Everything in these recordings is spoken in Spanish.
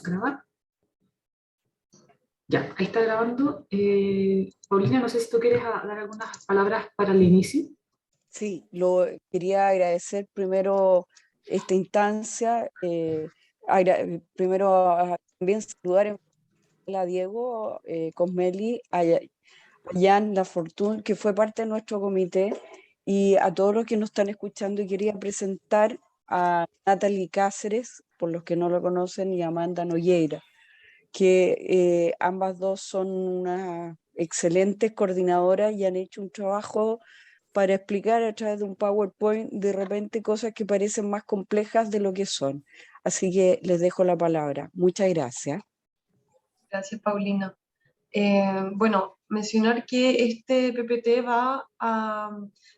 grabar. Ya, ahí está grabando. Paulina, no sé si tú quieres dar algunas palabras para el inicio. Sí, quería agradecer primero esta instancia, también saludar a Diego Cosmeli, a Jan Lafortune, que fue parte de nuestro comité, y a todos los que nos están escuchando. Y quería presentar a Natalie Cáceres, por los que no lo conocen, y a Amanda Nogueira, que ambas dos son unas excelentes coordinadoras y han hecho un trabajo para explicar a través de un PowerPoint de repente cosas que parecen más complejas de lo que son. Así que les dejo la palabra. Muchas gracias. Gracias, Paulina. Bueno, mencionar que este PPT va a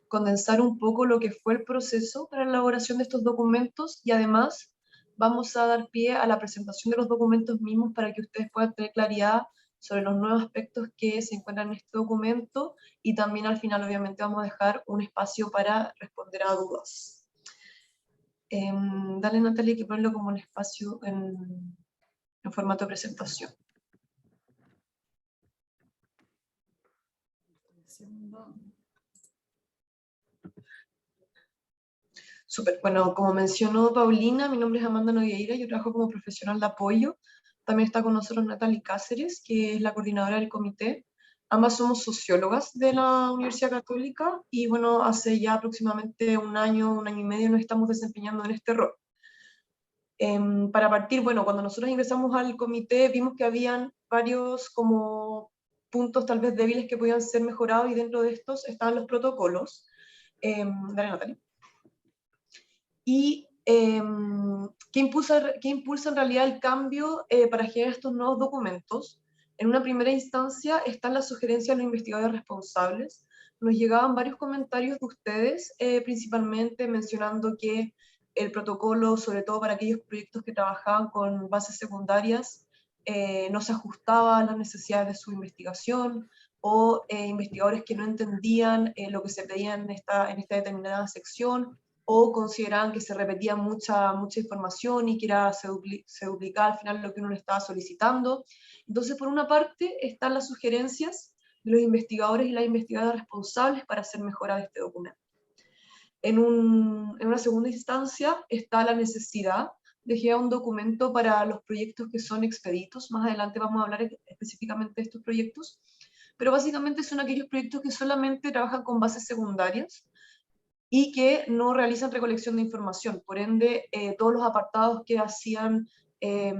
condensar un poco lo que fue el proceso para la elaboración de estos documentos, y además vamos a dar pie a la presentación de los documentos mismos para que ustedes puedan tener claridad sobre los nuevos aspectos que se encuentran en este documento, y también al final obviamente vamos a dejar un espacio para responder a dudas. Dale, Natalia, que ponerlo como un espacio en formato de presentación. Súper, bueno, como mencionó Paulina, mi nombre es Amanda Nogueira, yo trabajo como profesional de apoyo. También está con nosotros Natalie Cáceres, que es la coordinadora del comité. Ambas somos sociólogas de la Universidad Católica y bueno, hace ya aproximadamente un año y medio nos estamos desempeñando en este rol. Para partir, bueno, cuando nosotros ingresamos al comité vimos que habían varios como puntos tal vez débiles que podían ser mejorados, y dentro de estos estaban los protocolos. Dale, Natalia. Y ¿qué impulsa en realidad el cambio para generar estos nuevos documentos? En una primera instancia están las sugerencias de los investigadores responsables. Nos llegaban varios comentarios de ustedes, principalmente mencionando que el protocolo, sobre todo para aquellos proyectos que trabajaban con bases secundarias, no se ajustaba a las necesidades de su investigación, o investigadores que no entendían lo que se pedía en esta determinada sección, o consideraban que se repetía mucha información y que se duplicaba al final lo que uno le estaba solicitando. Entonces, por una parte, están las sugerencias de los investigadores y las investigadoras responsables para hacer mejora de este documento. En una segunda instancia está la necesidad de generar un documento para los proyectos que son expeditos. Más adelante vamos a hablar específicamente de estos proyectos, pero básicamente son aquellos proyectos que solamente trabajan con bases secundarias y que no realizan recolección de información. Por ende, todos los apartados que hacían, que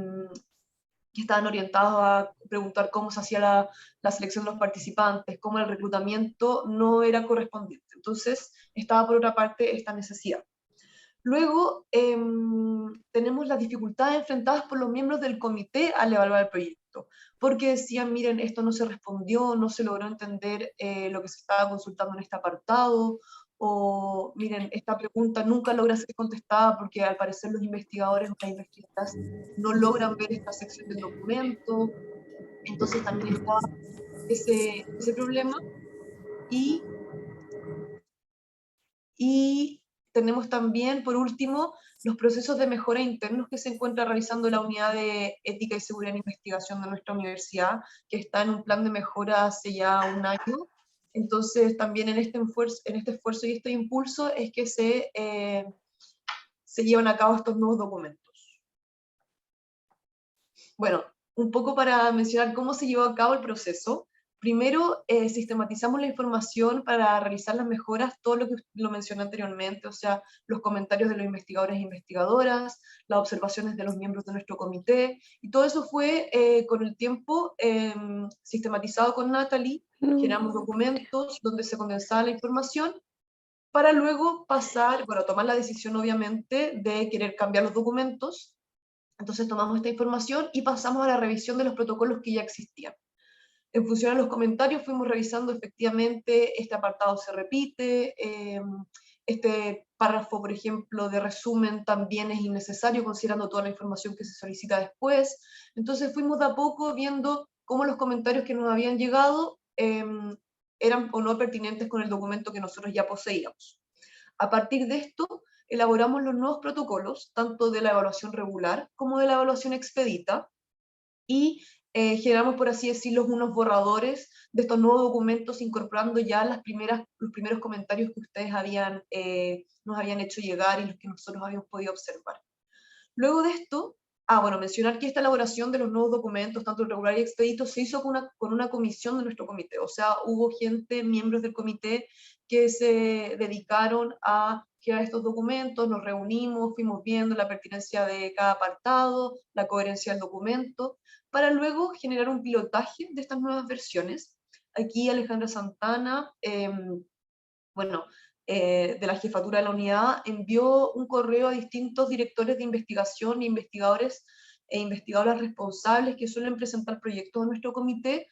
estaban orientados a preguntar cómo se hacía la selección de los participantes, cómo el reclutamiento, no era correspondiente. Entonces, estaba por otra parte esta necesidad. Luego, tenemos las dificultades enfrentadas por los miembros del comité al evaluar el proyecto, porque decían, miren, esto no se respondió, no se logró entender lo que se estaba consultando en este apartado, o miren, esta pregunta nunca logra ser contestada porque al parecer los investigadores o las investigadoras no logran ver esta sección del documento. Entonces también estaba ese problema. Y tenemos también, por último, los procesos de mejora internos que se encuentra realizando la Unidad de Ética y Seguridad en Investigación de nuestra universidad, que está en un plan de mejora hace ya un año. Entonces, también en este esfuerzo y este impulso es que se llevan a cabo estos nuevos documentos. Bueno, un poco para mencionar cómo se llevó a cabo el proceso. Primero, sistematizamos la información para realizar las mejoras, todo lo que lo mencioné anteriormente, o sea, los comentarios de los investigadores e investigadoras, las observaciones de los miembros de nuestro comité, y todo eso fue con el tiempo sistematizado con Natalie. Generamos documentos donde se condensaba la información para luego pasar, bueno, tomar la decisión obviamente de querer cambiar los documentos. Entonces tomamos esta información y pasamos a la revisión de los protocolos que ya existían. En función de los comentarios fuimos revisando efectivamente este apartado se repite, este párrafo, por ejemplo, de resumen también es innecesario considerando toda la información que se solicita después. Entonces fuimos de a poco viendo cómo los comentarios que nos habían llegado eran o no pertinentes con el documento que nosotros ya poseíamos. A partir de esto, elaboramos los nuevos protocolos, tanto de la evaluación regular como de la evaluación expedita, y generamos, por así decirlo, unos borradores de estos nuevos documentos, incorporando ya los primeros comentarios que ustedes nos habían hecho llegar y los que nosotros habíamos podido observar. Luego de esto, bueno, mencionar que esta elaboración de los nuevos documentos, tanto el regular y expedito, se hizo con una comisión de nuestro comité. O sea, hubo miembros del comité, que se dedicaron a crear estos documentos, nos reunimos, fuimos viendo la pertinencia de cada apartado, la coherencia del documento, para luego generar un pilotaje de estas nuevas versiones. Aquí Alejandra Santana, de la jefatura de la unidad, envió un correo a distintos directores de investigación e investigadores e investigadoras responsables que suelen presentar proyectos a nuestro comité,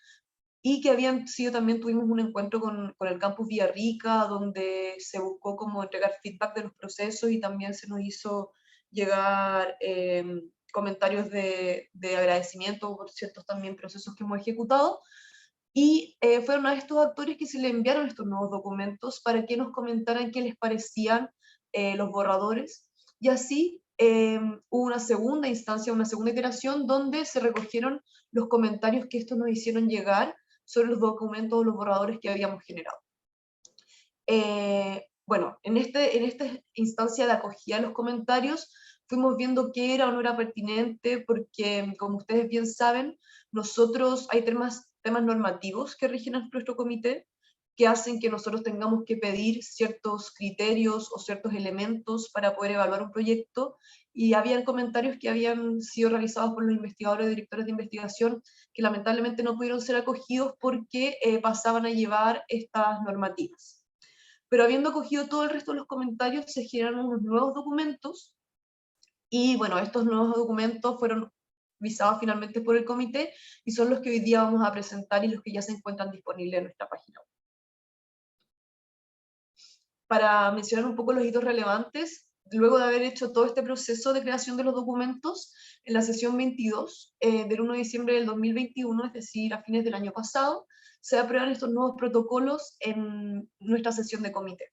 y que también tuvimos un encuentro con el campus Villarrica, donde se buscó como entregar feedback de los procesos, y también se nos hizo llegar comentarios de agradecimiento por ciertos también procesos que hemos ejecutado. Y fueron a estos actores que se le enviaron estos nuevos documentos para que nos comentaran qué les parecían los borradores. Y así hubo una segunda instancia, una segunda iteración, donde se recogieron los comentarios que estos nos hicieron llegar sobre los documentos o los borradores que habíamos generado. En esta instancia de acogida de los comentarios, fuimos viendo qué era o no era pertinente, porque, como ustedes bien saben, hay temas normativos que rigen a nuestro comité, que hacen que nosotros tengamos que pedir ciertos criterios o ciertos elementos para poder evaluar un proyecto, y habían comentarios que habían sido realizados por los investigadores y directores de investigación que lamentablemente no pudieron ser acogidos porque pasaban a llevar estas normativas. Pero habiendo acogido todo el resto de los comentarios, se generaron unos nuevos documentos, y bueno, estos nuevos documentos fueron visados finalmente por el comité, y son los que hoy día vamos a presentar y los que ya se encuentran disponibles en nuestra página web. Para mencionar un poco los hitos relevantes, luego de haber hecho todo este proceso de creación de los documentos, en la sesión 22 del 1 de diciembre del 2021, es decir, a fines del año pasado, se aprueban estos nuevos protocolos en nuestra sesión de comité.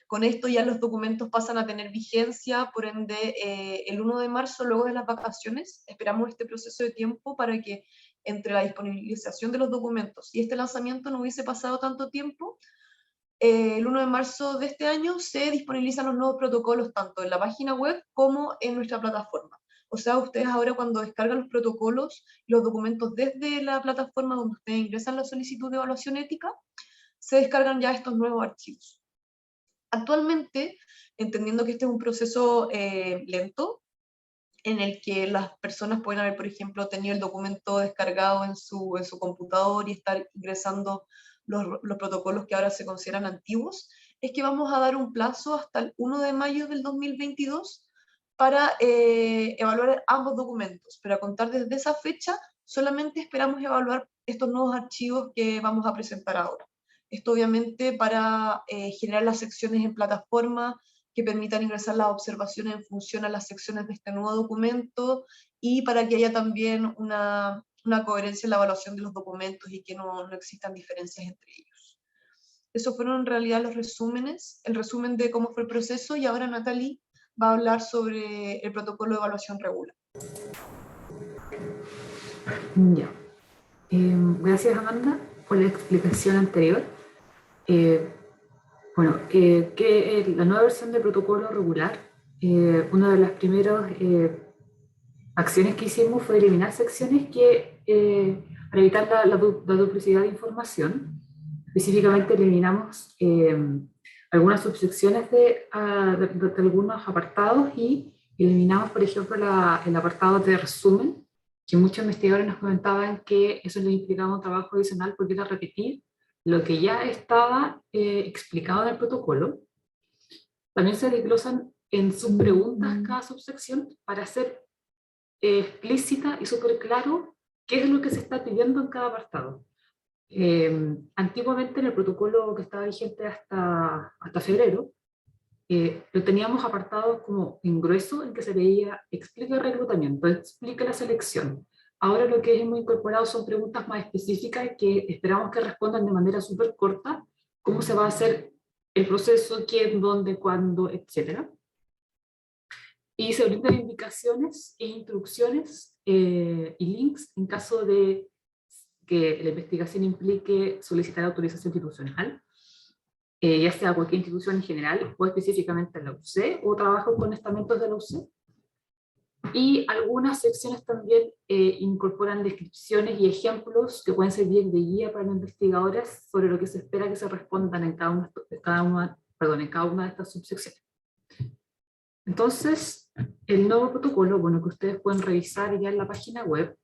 Con esto ya los documentos pasan a tener vigencia, por ende, el 1 de marzo, luego de las vacaciones, esperamos este proceso de tiempo para que entre la disponibilización de los documentos y este lanzamiento no hubiese pasado tanto tiempo. El 1 de marzo de este año se disponibilizan los nuevos protocolos tanto en la página web como en nuestra plataforma. O sea, ustedes ahora, cuando descargan los protocolos y los documentos desde la plataforma donde ustedes ingresan la solicitud de evaluación ética, se descargan ya estos nuevos archivos. Actualmente, entendiendo que este es un proceso lento, en el que las personas pueden haber, por ejemplo, tenido el documento descargado en su computador y estar ingresando los protocolos que ahora se consideran antiguos, es que vamos a dar un plazo hasta el 1 de mayo del 2022 para evaluar ambos documentos. Pero a contar desde esa fecha, solamente esperamos evaluar estos nuevos archivos que vamos a presentar ahora. Esto obviamente para generar las secciones en plataforma que permitan ingresar las observaciones en función a las secciones de este nuevo documento, y para que haya también una coherencia en la evaluación de los documentos y que no existan diferencias entre ellos. Esos fueron en realidad los resúmenes, el resumen de cómo fue el proceso, y ahora Natalie va a hablar sobre el protocolo de evaluación regular. Ya. Gracias, Amanda, por la explicación anterior. La nueva versión del protocolo regular, una de las primeras acciones que hicimos fue eliminar secciones para evitar la duplicidad de información. Específicamente eliminamos algunas subsecciones de algunos apartados, y eliminamos, por ejemplo, el apartado de resumen, que muchos investigadores nos comentaban que eso les implicaba un trabajo adicional porque era repetir lo que ya estaba explicado en el protocolo. También se desglosan en sus preguntas cada subsección para hacer explícita y súper claro qué es lo que se está pidiendo en cada apartado. Antiguamente, en el protocolo que estaba vigente hasta febrero, lo teníamos apartados como en grueso, en que se veía explica el reclutamiento, explica la selección. Ahora lo que hemos incorporado son preguntas más específicas que esperamos que respondan de manera súper corta: cómo se va a hacer el proceso, quién, dónde, cuándo, etc. y se brindan indicaciones e instrucciones y links en caso de que la investigación implique solicitar autorización institucional, ya sea cualquier institución en general o específicamente la UC o trabajo con estamentos de la UC. Y algunas secciones también incorporan descripciones y ejemplos que pueden servir de guía para los investigadores sobre lo que se espera que se respondan en cada una de estas subsecciones. Entonces, el nuevo protocolo, bueno, que ustedes pueden revisar ya en la página web,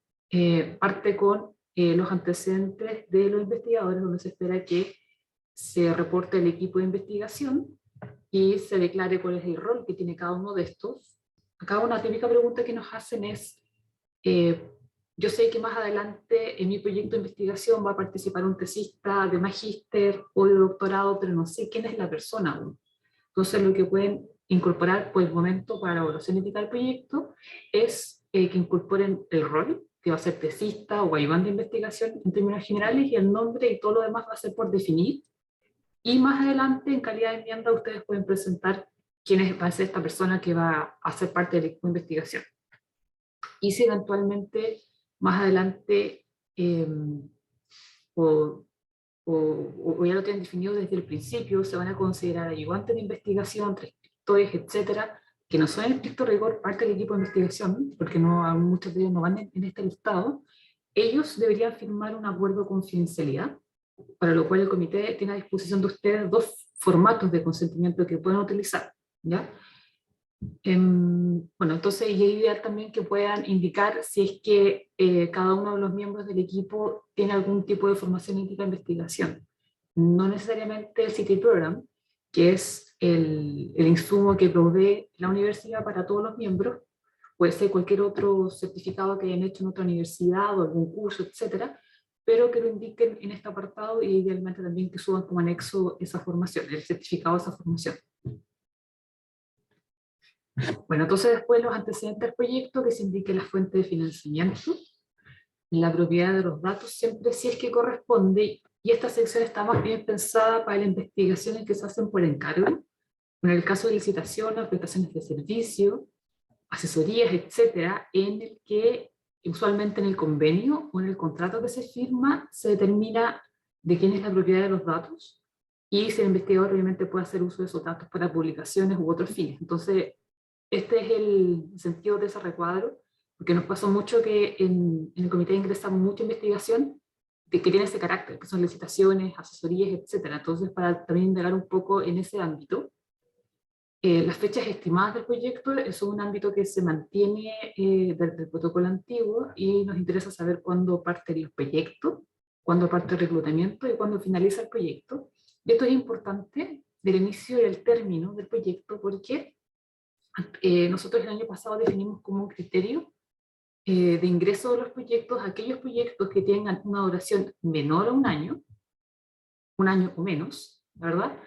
parte con los antecedentes de los investigadores, donde se espera que se reporte el equipo de investigación y se declare cuál es el rol que tiene cada uno de estos. Acá una típica pregunta que nos hacen es, yo sé que más adelante en mi proyecto de investigación va a participar un tesista de magíster o de doctorado, pero no sé quién es la persona aún. Entonces lo que pueden incorporar por el momento para la evaluación ética del proyecto es que incorporen el rol, que va a ser tesista o ayudante de investigación en términos generales, y el nombre y todo lo demás va a ser por definir. Y más adelante, en calidad de enmienda, ustedes pueden presentar quién va a ser esta persona que va a ser parte del equipo de investigación. Y si eventualmente más adelante o ya lo tienen definido desde el principio, se van a considerar ayudantes de investigación, transcriptores, etcétera, que no son en estricto rigor parte del equipo de investigación, porque muchos de ellos no van en este listado, ellos deberían firmar un acuerdo de confidencialidad, para lo cual el comité tiene a disposición de ustedes 2 formatos de consentimiento que pueden utilizar, ¿ya? Bueno, entonces es ideal también que puedan indicar si es que cada uno de los miembros del equipo tiene algún tipo de formación ética de investigación. No necesariamente el CT Program, que es el insumo que provee la universidad para todos los miembros, puede ser cualquier otro certificado que hayan hecho en otra universidad o algún curso, etcétera, pero que lo indiquen en este apartado y idealmente también que suban como anexo esa formación, el certificado de esa formación. Bueno, entonces después los antecedentes del proyecto, que se indique la fuente de financiamiento, la propiedad de los datos, siempre si es que corresponde, y esta sección está más bien pensada para las investigaciones que se hacen por encargo, en el caso de licitaciones, prestaciones de servicio, asesorías, etcétera, en el que usualmente en el convenio o en el contrato que se firma se determina de quién es la propiedad de los datos y si el investigador obviamente puede hacer uso de esos datos para publicaciones u otros fines. Entonces, este es el sentido de ese recuadro, porque nos pasó mucho que en el comité ingresamos mucha investigación que tiene ese carácter, que son licitaciones, asesorías, etcétera. Entonces, para también indagar un poco en ese ámbito, las fechas estimadas del proyecto es un ámbito que se mantiene del protocolo antiguo y nos interesa saber cuándo parte el proyecto, cuándo parte el reclutamiento y cuándo finaliza el proyecto. Y esto es importante del inicio y el término del proyecto porque nosotros el año pasado definimos como un criterio de ingreso de los proyectos aquellos proyectos que tengan una duración menor a un año o menos, ¿verdad?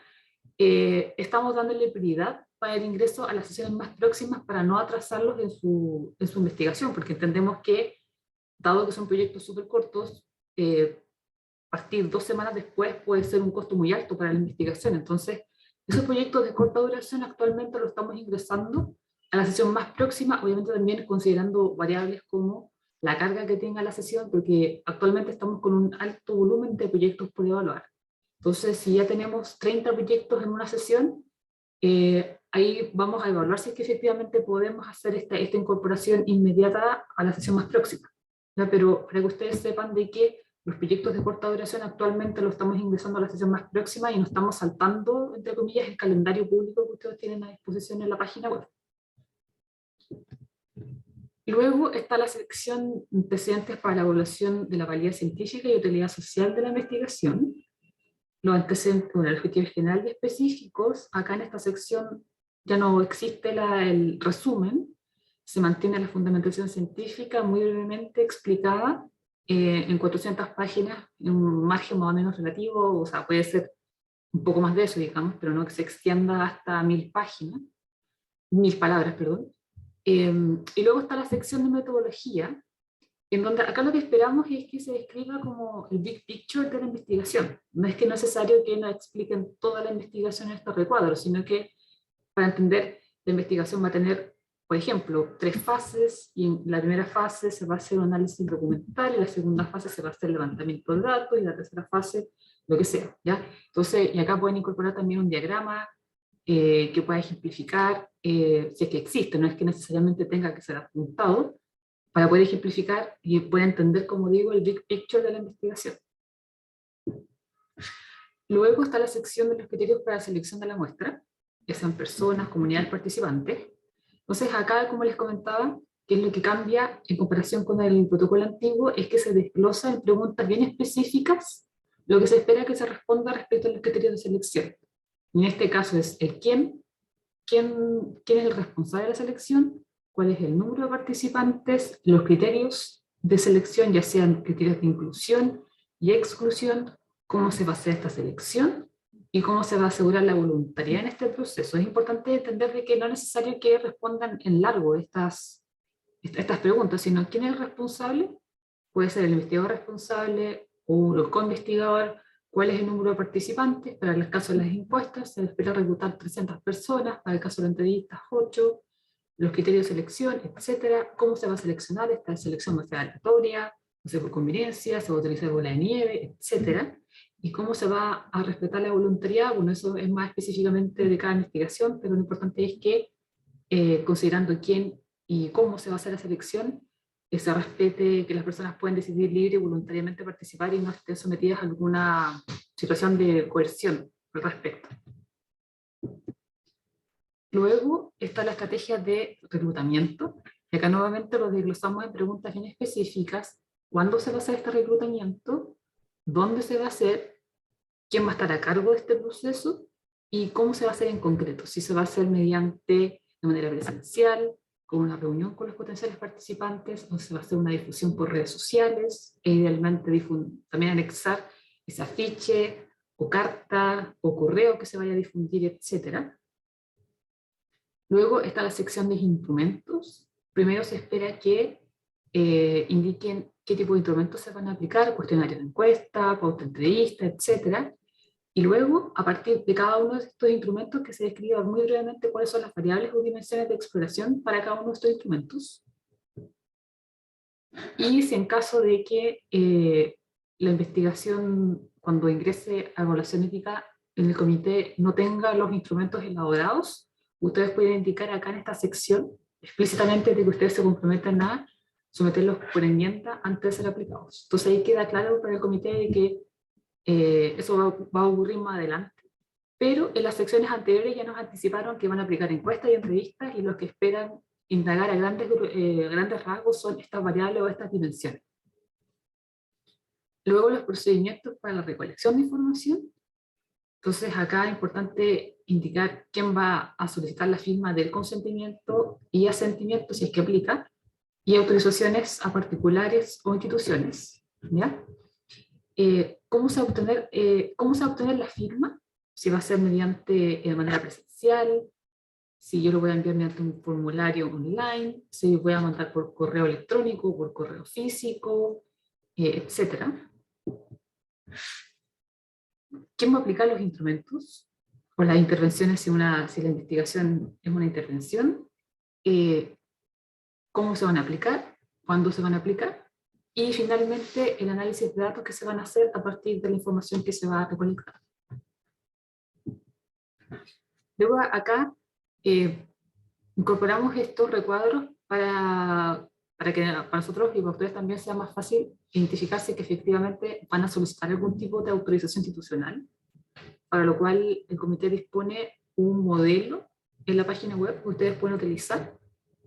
Estamos dándole prioridad para el ingreso a las sesiones más próximas para no atrasarlos en su investigación, porque entendemos que, dado que son proyectos súper cortos, partir 2 semanas después puede ser un costo muy alto para la investigación. Entonces, esos proyectos de corta duración actualmente los estamos ingresando a la sesión más próxima, obviamente también considerando variables como la carga que tenga la sesión, porque actualmente estamos con un alto volumen de proyectos por evaluar. Entonces, si ya tenemos 30 proyectos en una sesión, ahí vamos a evaluar si es que efectivamente podemos hacer esta incorporación inmediata a la sesión más próxima, ¿ya? Pero para que ustedes sepan de que los proyectos de corta duración actualmente los estamos ingresando a la sesión más próxima y no estamos saltando, entre comillas, el calendario público que ustedes tienen a disposición en la página web. Luego está la sección antecedentes para la evaluación de la validez científica y utilidad social de la investigación. Los antecedentes, bueno, los objetivos generales y específicos. Acá en esta sección ya no existe el resumen, se mantiene la fundamentación científica muy brevemente explicada en 400 páginas, en un margen más o menos relativo, o sea, puede ser un poco más de eso, digamos, pero no que se extienda hasta 1000 páginas, 1000 palabras, perdón. Y luego está la sección de metodología, en donde acá lo que esperamos es que se describa como el big picture de la investigación. No es que es necesario que nos expliquen toda la investigación en estos recuadros, sino que para entender la investigación va a tener por ejemplo, 3 fases, y en la primera fase se va a hacer un análisis documental, en la segunda fase se va a hacer levantamiento de datos, y en la tercera fase, lo que sea, ¿ya? Entonces, y acá pueden incorporar también un diagrama que pueda ejemplificar, si es que existe, no es que necesariamente tenga que ser apuntado, para poder ejemplificar y poder entender, como digo, el big picture de la investigación. Luego está la sección de los criterios para la selección de la muestra, que sean personas, comunidades participantes. Entonces acá, como les comentaba, que es lo que cambia en comparación con el protocolo antiguo, es que se desglosa en preguntas bien específicas lo que se espera que se responda respecto a los criterios de selección. En este caso es el quién es el responsable de la selección, cuál es el número de participantes, los criterios de selección, ya sean criterios de inclusión y exclusión, cómo se va a hacer esta selección y cómo se va a asegurar la voluntariedad en este proceso. Es importante entender de que no es necesario que respondan en largo estas preguntas, sino quién es el responsable, puede ser el investigador responsable o el co-investigador, cuál es el número de participantes, para el caso de las encuestas se espera reclutar 300 personas, para el caso de las entrevistas 8, los criterios de selección, etcétera, cómo se va a seleccionar, esta selección va a ser aleatoria, va a ser por conveniencia, se va a utilizar bola de nieve, etcétera, y cómo se va a respetar la voluntariedad. Bueno, eso es más específicamente de cada investigación, pero lo importante es que, considerando quién y cómo se va a hacer la selección, se respete que las personas pueden decidir libre y voluntariamente participar y no estén sometidas a alguna situación de coerción al respecto. Luego está la estrategia de reclutamiento, y acá nuevamente lo desglosamos en preguntas bien específicas: ¿cuándo se va a hacer este reclutamiento? ¿Dónde se va a hacer? ¿Quién va a estar a cargo de este proceso? ¿Y cómo se va a hacer en concreto? Si se va a hacer de manera presencial, con una reunión con los potenciales participantes, o se va a hacer una difusión por redes sociales, e idealmente también anexar ese afiche, o carta, o correo que se vaya a difundir, etc. Luego está la sección de instrumentos. Primero se espera que indiquen qué tipo de instrumentos se van a aplicar: cuestionario de encuesta, pauta de entrevista, etc. Y luego, a partir de cada uno de estos instrumentos, que se describa muy brevemente cuáles son las variables o dimensiones de exploración para cada uno de estos instrumentos. Y si en caso de que la investigación, cuando ingrese a evaluación ética en el comité, no tenga los instrumentos elaborados, ustedes pueden indicar acá en esta sección explícitamente de que ustedes se comprometen a someterlos por enmienda antes de ser aplicados. Entonces ahí queda claro para el comité de que eso va a ocurrir más adelante. Pero en las secciones anteriores ya nos anticiparon que van a aplicar encuestas y entrevistas, y los que esperan indagar a grandes rasgos son estas variables o estas dimensiones. Luego, los procedimientos para la recolección de información. Entonces acá es importante indicar quién va a solicitar la firma del consentimiento y asentimiento, si es que aplica, y autorizaciones a particulares o instituciones, ¿ya? ¿Cómo se va a obtener la firma? Si va a ser de manera presencial, si yo lo voy a enviar mediante un formulario online, si voy a mandar por correo electrónico, por correo físico, etc. ¿Quién va a aplicar los instrumentos? O las intervenciones, si la investigación es una intervención. ¿Cómo se van a aplicar? ¿Cuándo se van a aplicar? Y finalmente, el análisis de datos que se van a hacer a partir de la información que se va a recolectar. Luego acá incorporamos estos recuadros para que para nosotros y para ustedes también sea más fácil identificarse que efectivamente van a solicitar algún tipo de autorización institucional, para lo cual el comité dispone un modelo en la página web que ustedes pueden utilizar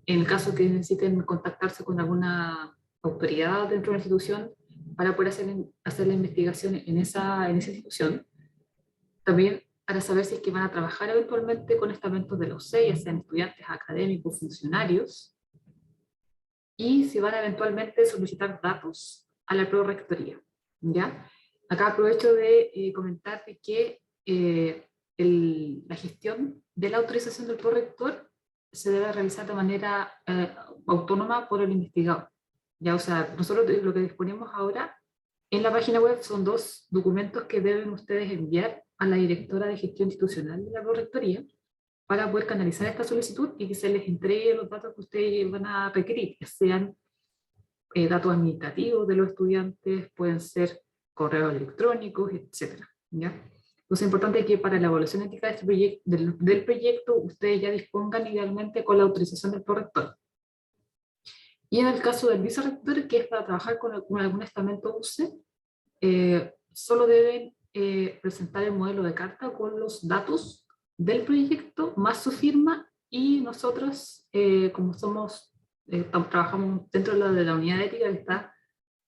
en el caso que necesiten contactarse con alguna autoridad dentro de la institución para poder hacer la investigación en esa institución. También para saber si es que van a trabajar eventualmente con estamentos de los CEI, ya sean estudiantes, académicos, funcionarios, y si van a eventualmente solicitar datos a la prorrectoría, ¿ya? Acá aprovecho de comentar de que la gestión de la autorización del prorrector se debe realizar de manera autónoma por el investigador, ¿ya? O sea, nosotros lo que disponemos ahora en la página web son 2 documentos que deben ustedes enviar a la directora de gestión institucional de la prorrectoría, para poder canalizar esta solicitud y que se les entregue los datos que ustedes van a requerir, que sean datos administrativos de los estudiantes, pueden ser correos electrónicos, etcétera, ¿ya? Entonces es importante que para la evaluación ética de este del proyecto ustedes ya dispongan idealmente con la autorización del prorector. Y en el caso del vicerrector, que es para trabajar con algún estamento UCE, solo deben presentar el modelo de carta con los datos del proyecto, más su firma, y nosotros, como trabajamos dentro de la unidad de ética que está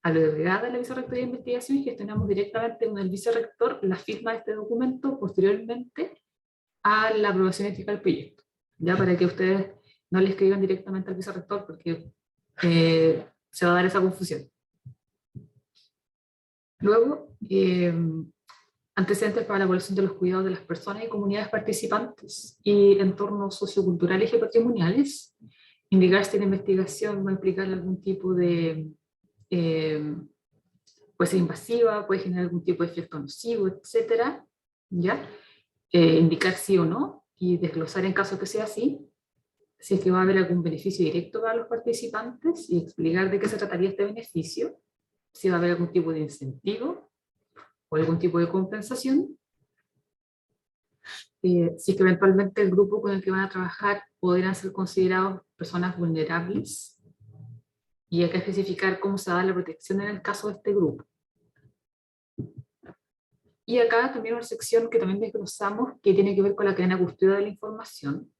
agregada a la vicerrectoría de investigación, y gestionamos directamente con el vicerrector la firma de este documento posteriormente a la aprobación ética del proyecto, ya para que ustedes no le escriban directamente al vicerrector, porque se va a dar esa confusión. Luego, antecedentes para la evaluación de los cuidados de las personas y comunidades participantes y entornos socioculturales y patrimoniales. Indicar si la investigación va a implicar algún tipo de, puede ser invasiva, puede generar algún tipo de efecto nocivo, etcétera, ¿ya? Indicar sí o no y desglosar en caso que sea así, si es que va a haber algún beneficio directo para los participantes y explicar de qué se trataría este beneficio, si va a haber algún tipo de incentivo o algún tipo de compensación, si es que eventualmente el grupo con el que van a trabajar podrían ser considerados personas vulnerables, y hay que especificar cómo se da la protección en el caso de este grupo. Y acá también una sección que también desglosamos que tiene que ver con la cadena de custodia de la información,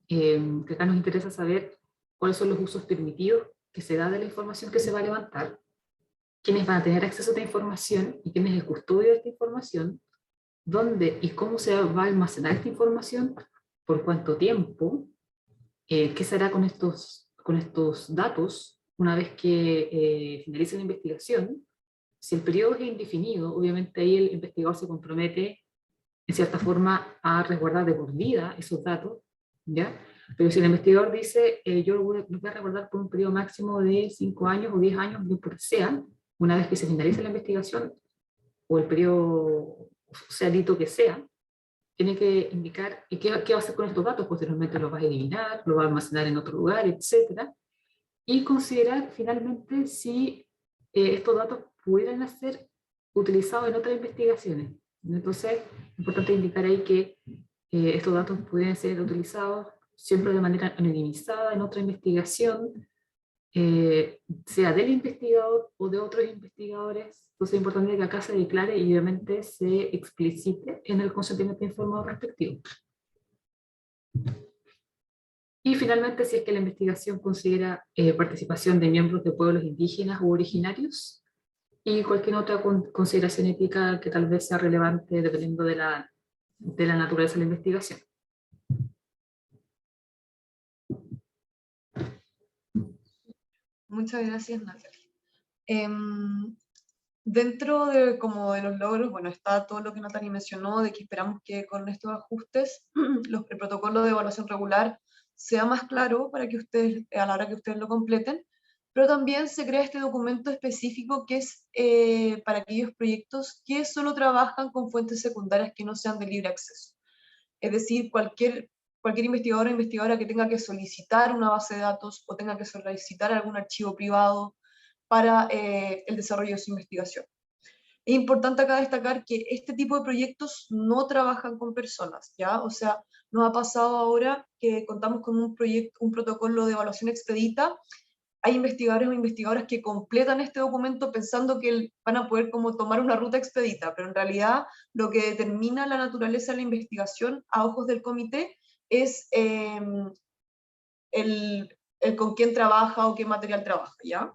que acá nos interesa saber cuáles son los usos permitidos que se da de la información que se va a levantar, quiénes van a tener acceso a esta información y quién es el custodio de esta información, dónde y cómo se va a almacenar esta información, por cuánto tiempo, qué se hará con estos datos una vez que finalice la investigación. Si el periodo es indefinido, obviamente ahí el investigador se compromete en cierta forma a resguardar de por vida esos datos, ¿ya? Pero si el investigador dice, yo los voy a resguardar por un periodo máximo de 5 años o 10 años, lo que sea, una vez que se finalice la investigación, o el periodo, sea dito que sea, tiene que indicar qué va a hacer con estos datos. Posteriormente los va a eliminar, los va a almacenar en otro lugar, etcétera, y considerar finalmente si estos datos pudieran ser utilizados en otras investigaciones. Entonces, es importante indicar ahí que estos datos pueden ser utilizados siempre de manera anonimizada en otra investigación, sea del investigador o de otros investigadores. Entonces es importante que acá se declare y obviamente se explicite en el consentimiento informado respectivo. Y finalmente, si es que la investigación considera participación de miembros de pueblos indígenas u originarios, y cualquier otra consideración ética que tal vez sea relevante dependiendo de la naturaleza de la investigación. Muchas gracias, Natalie. Dentro de, como de los logros, bueno, está todo lo que Natalie mencionó, de que esperamos que con estos ajustes el protocolo de evaluación regular sea más claro para que ustedes, a la hora que ustedes lo completen, pero también se crea este documento específico que es para aquellos proyectos que solo trabajan con fuentes secundarias que no sean de libre acceso. Es decir, cualquier investigador o investigadora que tenga que solicitar una base de datos o tenga que solicitar algún archivo privado para el desarrollo de su investigación. Es importante acá destacar que este tipo de proyectos no trabajan con personas, ¿ya? O sea, nos ha pasado ahora que contamos con un protocolo de evaluación expedita. Hay investigadores o investigadoras que completan este documento pensando que van a poder como tomar una ruta expedita, pero en realidad lo que determina la naturaleza de la investigación a ojos del comité es el con quién trabaja o qué material trabaja, ¿ya?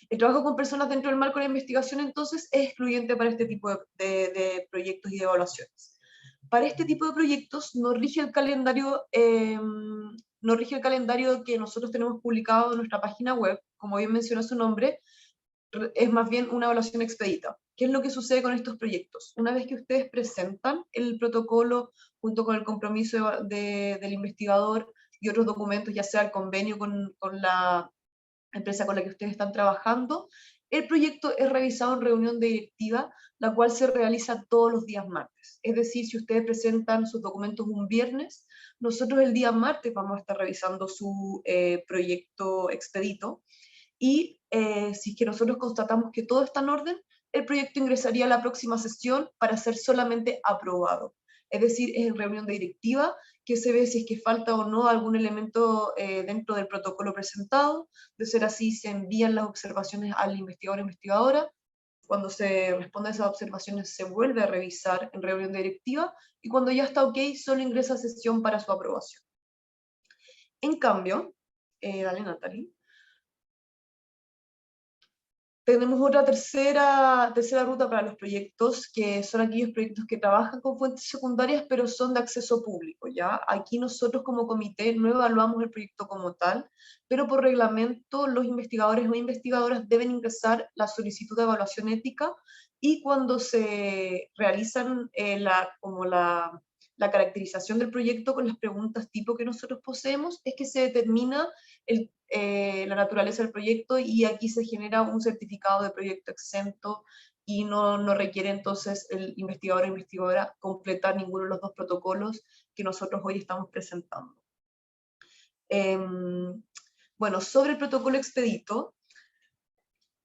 El trabajo con personas dentro del marco de la investigación, entonces, es excluyente para este tipo de proyectos y de evaluaciones. Para este tipo de proyectos nos rige el calendario que nosotros tenemos publicado en nuestra página web, como bien menciona su nombre, es más bien una evaluación expedita. ¿Qué es lo que sucede con estos proyectos? Una vez que ustedes presentan el protocolo junto con el compromiso del investigador y otros documentos, ya sea el convenio con la empresa con la que ustedes están trabajando, el proyecto es revisado en reunión de directiva, la cual se realiza todos los días martes. Es decir, si ustedes presentan sus documentos un viernes, nosotros el día martes vamos a estar revisando su proyecto expedito, y si es que nosotros constatamos que todo está en orden, el proyecto ingresaría a la próxima sesión para ser solamente aprobado. Es decir, es en reunión de directiva que se ve si es que falta o no algún elemento dentro del protocolo presentado. De ser así, se envían las observaciones al investigador o investigadora. Cuando se responde a esas observaciones, se vuelve a revisar en reunión de directiva, y cuando ya está ok, solo ingresa a sesión para su aprobación. En cambio, dale Natalie, tenemos otra tercera ruta para los proyectos, que son aquellos proyectos que trabajan con fuentes secundarias, pero son de acceso público, ¿ya? Aquí nosotros como comité no evaluamos el proyecto como tal, pero por reglamento los investigadores o investigadoras deben ingresar la solicitud de evaluación ética, y cuando se realizan la caracterización del proyecto con las preguntas tipo que nosotros poseemos, es que se determina la naturaleza del proyecto, y aquí se genera un certificado de proyecto exento, y no requiere entonces el investigador o investigadora completar ninguno de los dos protocolos que nosotros hoy estamos presentando. Bueno, sobre el protocolo expedito,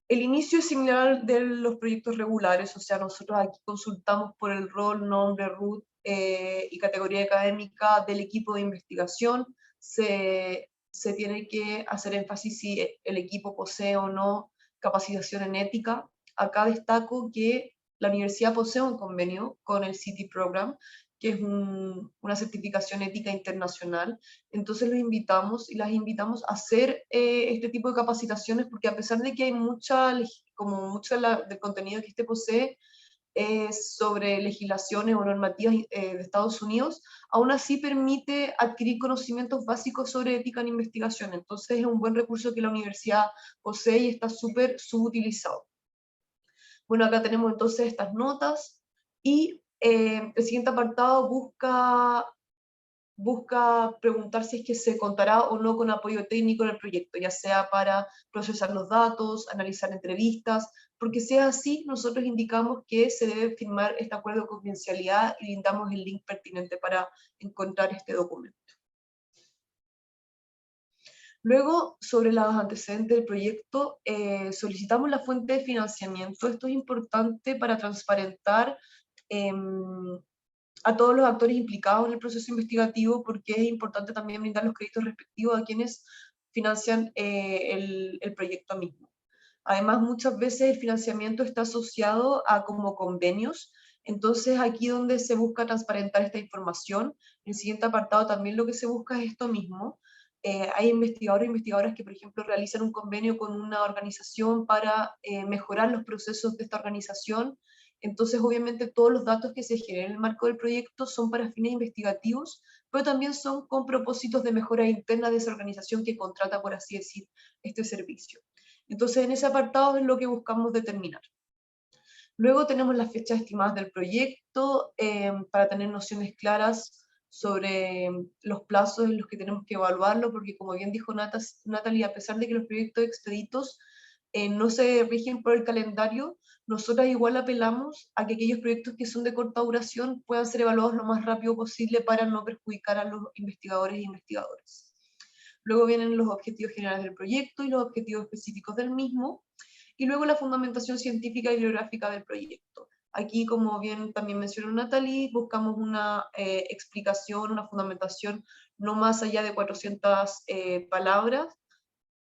el inicio es similar al de los proyectos regulares, o sea, nosotros aquí consultamos por el rol, nombre, root y categoría académica del equipo de investigación. Se tiene que hacer énfasis si el equipo posee o no capacitación en ética. Acá destaco que la universidad posee un convenio con el CITI Program, que es una certificación ética internacional. Entonces los invitamos y las invitamos a hacer este tipo de capacitaciones, porque a pesar de que hay mucho del contenido que este posee sobre legislaciones o normativas de Estados Unidos, aún así permite adquirir conocimientos básicos sobre ética en investigación. Entonces es un buen recurso que la universidad posee y está súper subutilizado. Bueno, acá tenemos entonces estas notas, y el siguiente apartado busca preguntar si es que se contará o no con apoyo técnico en el proyecto, ya sea para procesar los datos, analizar entrevistas, porque si es así, nosotros indicamos que se debe firmar este acuerdo de confidencialidad y brindamos el link pertinente para encontrar este documento. Luego, sobre los antecedentes del proyecto, solicitamos la fuente de financiamiento. Esto es importante para transparentar a todos los actores implicados en el proceso investigativo, porque es importante también brindar los créditos respectivos a quienes financian el proyecto mismo. Además, muchas veces el financiamiento está asociado a como convenios, entonces aquí donde se busca transparentar esta información. En el siguiente apartado también lo que se busca es esto mismo. Hay investigadores e investigadoras que, por ejemplo, realizan un convenio con una organización para mejorar los procesos de esta organización. Entonces, obviamente, todos los datos que se generen en el marco del proyecto son para fines investigativos, pero también son con propósitos de mejora interna de esa organización que contrata, por así decir, este servicio. Entonces, en ese apartado es lo que buscamos determinar. Luego tenemos las fechas estimadas del proyecto para tener nociones claras sobre los plazos en los que tenemos que evaluarlo, porque como bien dijo Natalie, a pesar de que los proyectos expeditos no se rigen por el calendario, nosotras igual apelamos a que aquellos proyectos que son de corta duración puedan ser evaluados lo más rápido posible para no perjudicar a los investigadores e investigadoras. Luego vienen los objetivos generales del proyecto y los objetivos específicos del mismo, y luego la fundamentación científica y bibliográfica del proyecto. Aquí, como bien también mencionó Natalie, buscamos una explicación, una fundamentación no más allá de 400 palabras,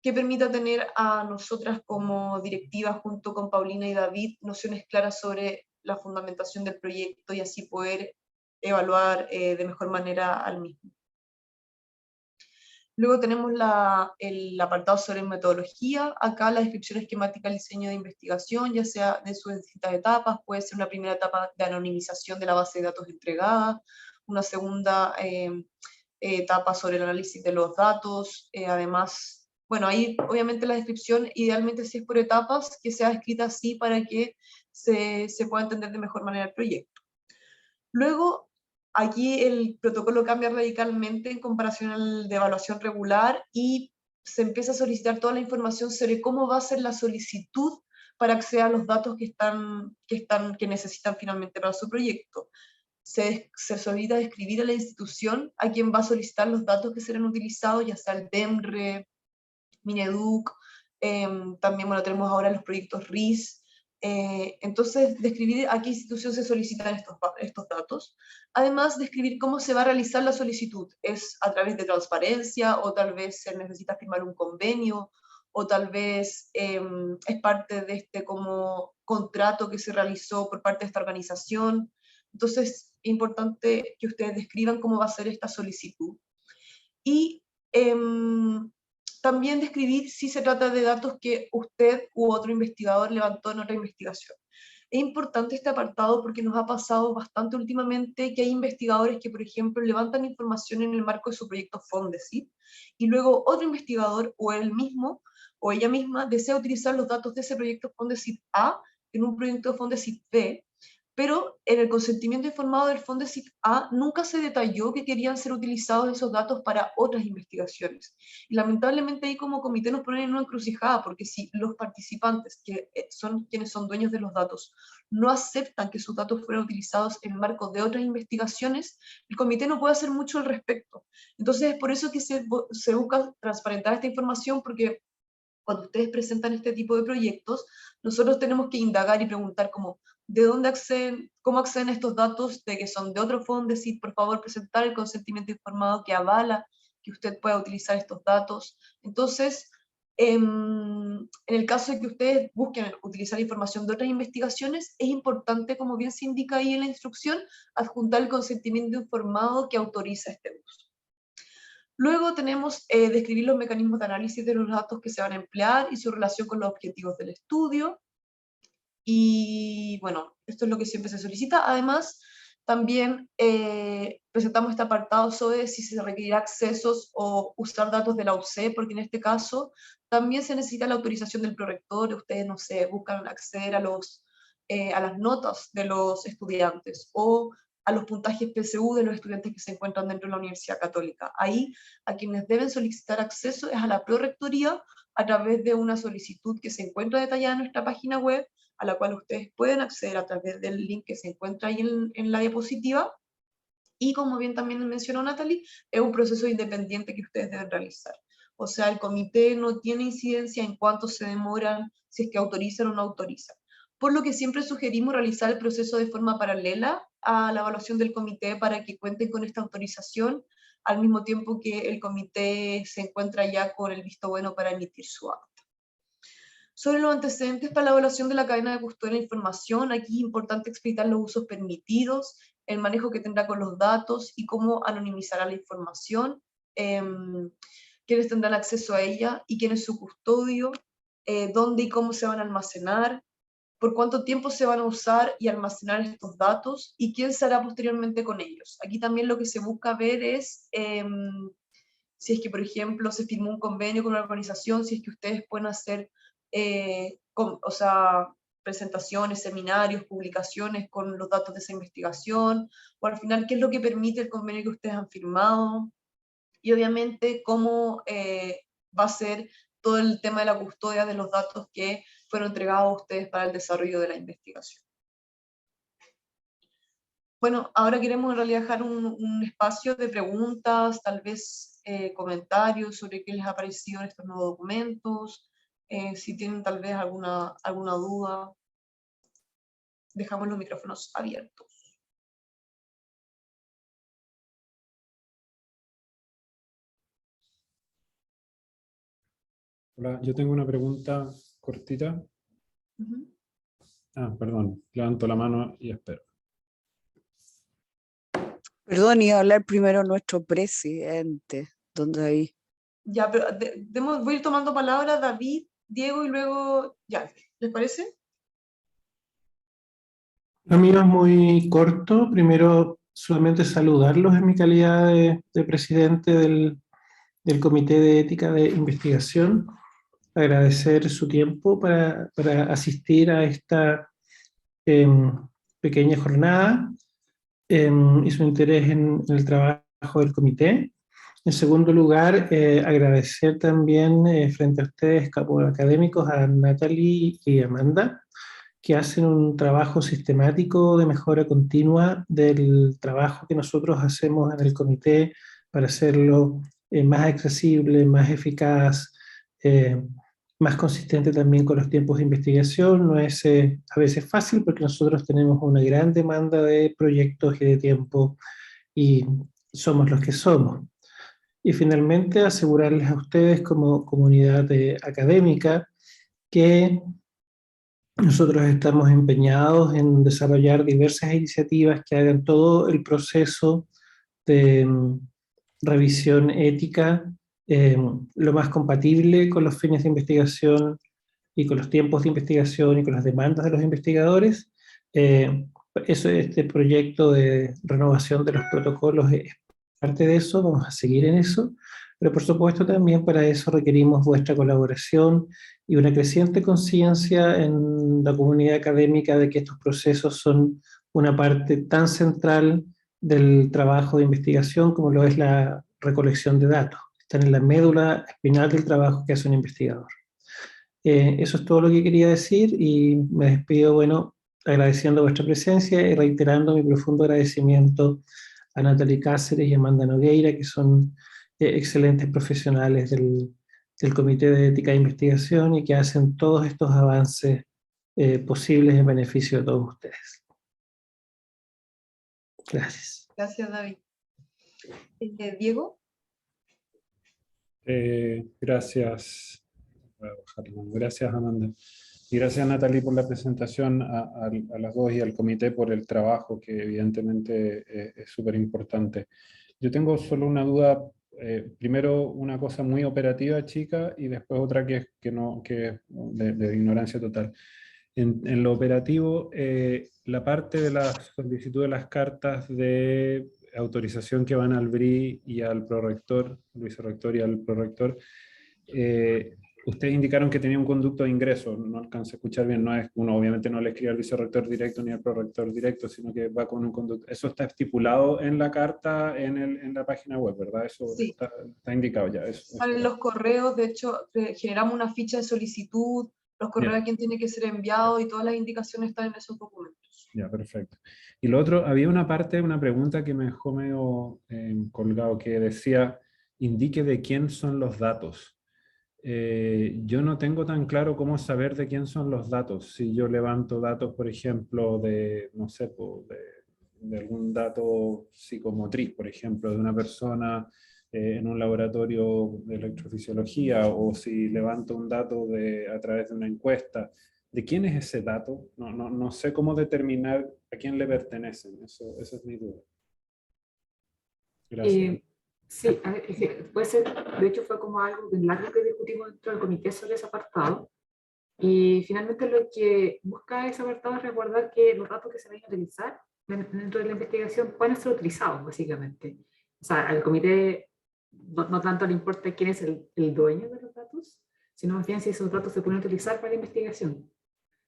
que permita tener a nosotras como directivas, junto con Paulina y David, nociones claras sobre la fundamentación del proyecto, y así poder evaluar de mejor manera al mismo. Luego tenemos el apartado sobre metodología. Acá la descripción esquemática del diseño de investigación, ya sea de sus distintas etapas. Puede ser una primera etapa de anonimización de la base de datos entregada, una segunda etapa sobre el análisis de los datos. Además, bueno, ahí obviamente la descripción, idealmente si es por etapas, que sea escrita así para que se pueda entender de mejor manera el proyecto. Luego, aquí el protocolo cambia radicalmente en comparación al de evaluación regular, y se empieza a solicitar toda la información sobre cómo va a ser la solicitud para acceder a los datos que necesitan finalmente para su proyecto. se solicita describir a la institución a quien va a solicitar los datos que serán utilizados, ya sea el DEMRE, Mineduc, también bueno, tenemos ahora los proyectos RIS. Entonces, describir a qué institución se solicitan estos datos. Además, describir cómo se va a realizar la solicitud. ¿Es a través de transparencia o tal vez se necesita firmar un convenio o tal vez es parte de este como contrato que se realizó por parte de esta organización? Entonces, es importante que ustedes describan cómo va a ser esta solicitud. Y también describir si se trata de datos que usted u otro investigador levantó en otra investigación. Es importante este apartado porque nos ha pasado bastante últimamente que hay investigadores que, por ejemplo, levantan información en el marco de su proyecto Fondesit y luego otro investigador o él mismo o ella misma desea utilizar los datos de ese proyecto Fondesit A en un proyecto Fondesit B, pero en el consentimiento informado del Fondesit A nunca se detalló que querían ser utilizados esos datos para otras investigaciones. Y lamentablemente ahí como comité nos ponen en una encrucijada, porque si los participantes, que son quienes son dueños de los datos, no aceptan que sus datos fueran utilizados en el marco de otras investigaciones, el comité no puede hacer mucho al respecto. Entonces es por eso que se busca transparentar esta información, porque cuando ustedes presentan este tipo de proyectos, nosotros tenemos que indagar y preguntar como, ¿de dónde acceden, cómo acceden a estos datos de que son de otro Fondesit? Por favor, presentar el consentimiento informado que avala que usted pueda utilizar estos datos. Entonces, en el caso de que ustedes busquen utilizar información de otras investigaciones, es importante, como bien se indica ahí en la instrucción, adjuntar el consentimiento informado que autoriza este uso. Luego tenemos describir los mecanismos de análisis de los datos que se van a emplear y su relación con los objetivos del estudio. Y bueno, esto es lo que siempre se solicita. Además, también presentamos este apartado sobre si se requerirá accesos o usar datos de la UC, porque en este caso también se necesita la autorización del prorector. Ustedes, no sé, buscan acceder a las notas de los estudiantes o a los puntajes PSU de los estudiantes que se encuentran dentro de la Universidad Católica. Ahí, a quienes deben solicitar acceso es a la prorectoría a través de una solicitud que se encuentra detallada en nuestra página web, a la cual ustedes pueden acceder a través del link que se encuentra ahí en la diapositiva. Y como bien también mencionó Natalie, es un proceso independiente que ustedes deben realizar. O sea, el comité no tiene incidencia en cuánto se demoran, si es que autorizan o no autorizan. Por lo que siempre sugerimos realizar el proceso de forma paralela a la evaluación del comité para que cuenten con esta autorización, al mismo tiempo que el comité se encuentra ya con el visto bueno para emitir su acta. Sobre los antecedentes para la evaluación de la cadena de custodia de la información, aquí es importante explicar los usos permitidos, el manejo que tendrá con los datos y cómo anonimizará la información, quiénes tendrán acceso a ella y quién es su custodio, dónde y cómo se van a almacenar, por cuánto tiempo se van a usar y almacenar estos datos y quién se hará posteriormente con ellos. Aquí también lo que se busca ver es si es que, por ejemplo, se firmó un convenio con una organización, si es que ustedes pueden hacer presentaciones, seminarios, publicaciones con los datos de esa investigación, o al final qué es lo que permite el convenio que ustedes han firmado, y obviamente cómo va a ser todo el tema de la custodia de los datos que fueron entregados a ustedes para el desarrollo de la investigación. Bueno, ahora queremos en realidad dejar un espacio de preguntas, tal vez comentarios sobre qué les ha parecido en estos nuevos documentos, si tienen tal vez alguna duda. Dejamos los micrófonos abiertos. Hola, yo tengo una pregunta cortita. Perdón, levanto la mano y espero. Perdón, iba a hablar primero nuestro presidente, donde ahí. Ya, pero voy a ir tomando palabras, David, Diego y luego ya, ¿les parece? Lo mío es muy corto. Primero, solamente saludarlos en mi calidad de presidente del Comité de Ética de Investigación. Agradecer su tiempo para asistir a esta pequeña jornada y su interés en el trabajo del comité. En segundo lugar, agradecer también frente a ustedes, capos académicos, a Natalie y Amanda, que hacen un trabajo sistemático de mejora continua del trabajo que nosotros hacemos en el comité para hacerlo más accesible, más eficaz, más consistente también con los tiempos de investigación. No es a veces fácil porque nosotros tenemos una gran demanda de proyectos y de tiempo y somos los que somos. Y finalmente asegurarles a ustedes como comunidad académica que nosotros estamos empeñados en desarrollar diversas iniciativas que hagan todo el proceso de revisión ética lo más compatible con los fines de investigación y con los tiempos de investigación y con las demandas de los investigadores. Este proyecto de renovación de los protocolos es parte de eso, vamos a seguir en eso, pero por supuesto también para eso requerimos vuestra colaboración y una creciente conciencia en la comunidad académica de que estos procesos son una parte tan central del trabajo de investigación como lo es la recolección de datos. Están en la médula espinal del trabajo que hace un investigador. Eso es todo lo que quería decir y me despido, bueno, agradeciendo vuestra presencia y reiterando mi profundo agradecimiento a Natalie Cáceres y Amanda Nogueira, que son excelentes profesionales del Comité de Ética e Investigación y que hacen todos estos avances posibles en beneficio de todos ustedes. Gracias. Gracias, David. Diego. Gracias. Voy a bajarlo. Gracias, Amanda. Y gracias, Natalie, por la presentación, a las dos y al comité por el trabajo, que evidentemente es súper importante. Yo tengo solo una duda, primero una cosa muy operativa, chica, y después otra que es de ignorancia total. En lo operativo, la parte de la solicitud de las cartas de autorización que van al BRI y al prorector, al vicerrector y al prorector, ustedes indicaron que tenía un conducto de ingreso, no alcancé a escuchar bien, no es, uno obviamente no le escribe al vicerrector directo ni al prorector directo, sino que va con un conducto. Eso está estipulado en la carta, en la página web, ¿verdad? Eso Sí. está indicado ya. Salen los correos, de hecho, generamos una ficha de solicitud, los correos a quién tiene que ser enviado y todas las indicaciones están en esos documentos. Ya, perfecto. Y lo otro, había una pregunta que me dejó medio colgado, que decía, indique de quién son los datos. Yo no tengo tan claro cómo saber de quién son los datos. Si yo levanto datos, por ejemplo, de, no sé, de algún dato psicomotriz, por ejemplo, de una persona en un laboratorio de electrofisiología, o si levanto un dato a través de una encuesta, ¿de quién es ese dato? No sé cómo determinar a quién le pertenecen. Esa es mi duda. Gracias. Sí, a ver, es que puede ser, de hecho fue como algo bien largo que discutimos dentro del comité sobre ese apartado, y finalmente lo que busca ese apartado es recordar que los datos que se vayan a utilizar dentro de la investigación pueden ser utilizados, básicamente. O sea, al comité no tanto le importa quién es el dueño de los datos, sino más bien si esos datos se pueden utilizar para la investigación.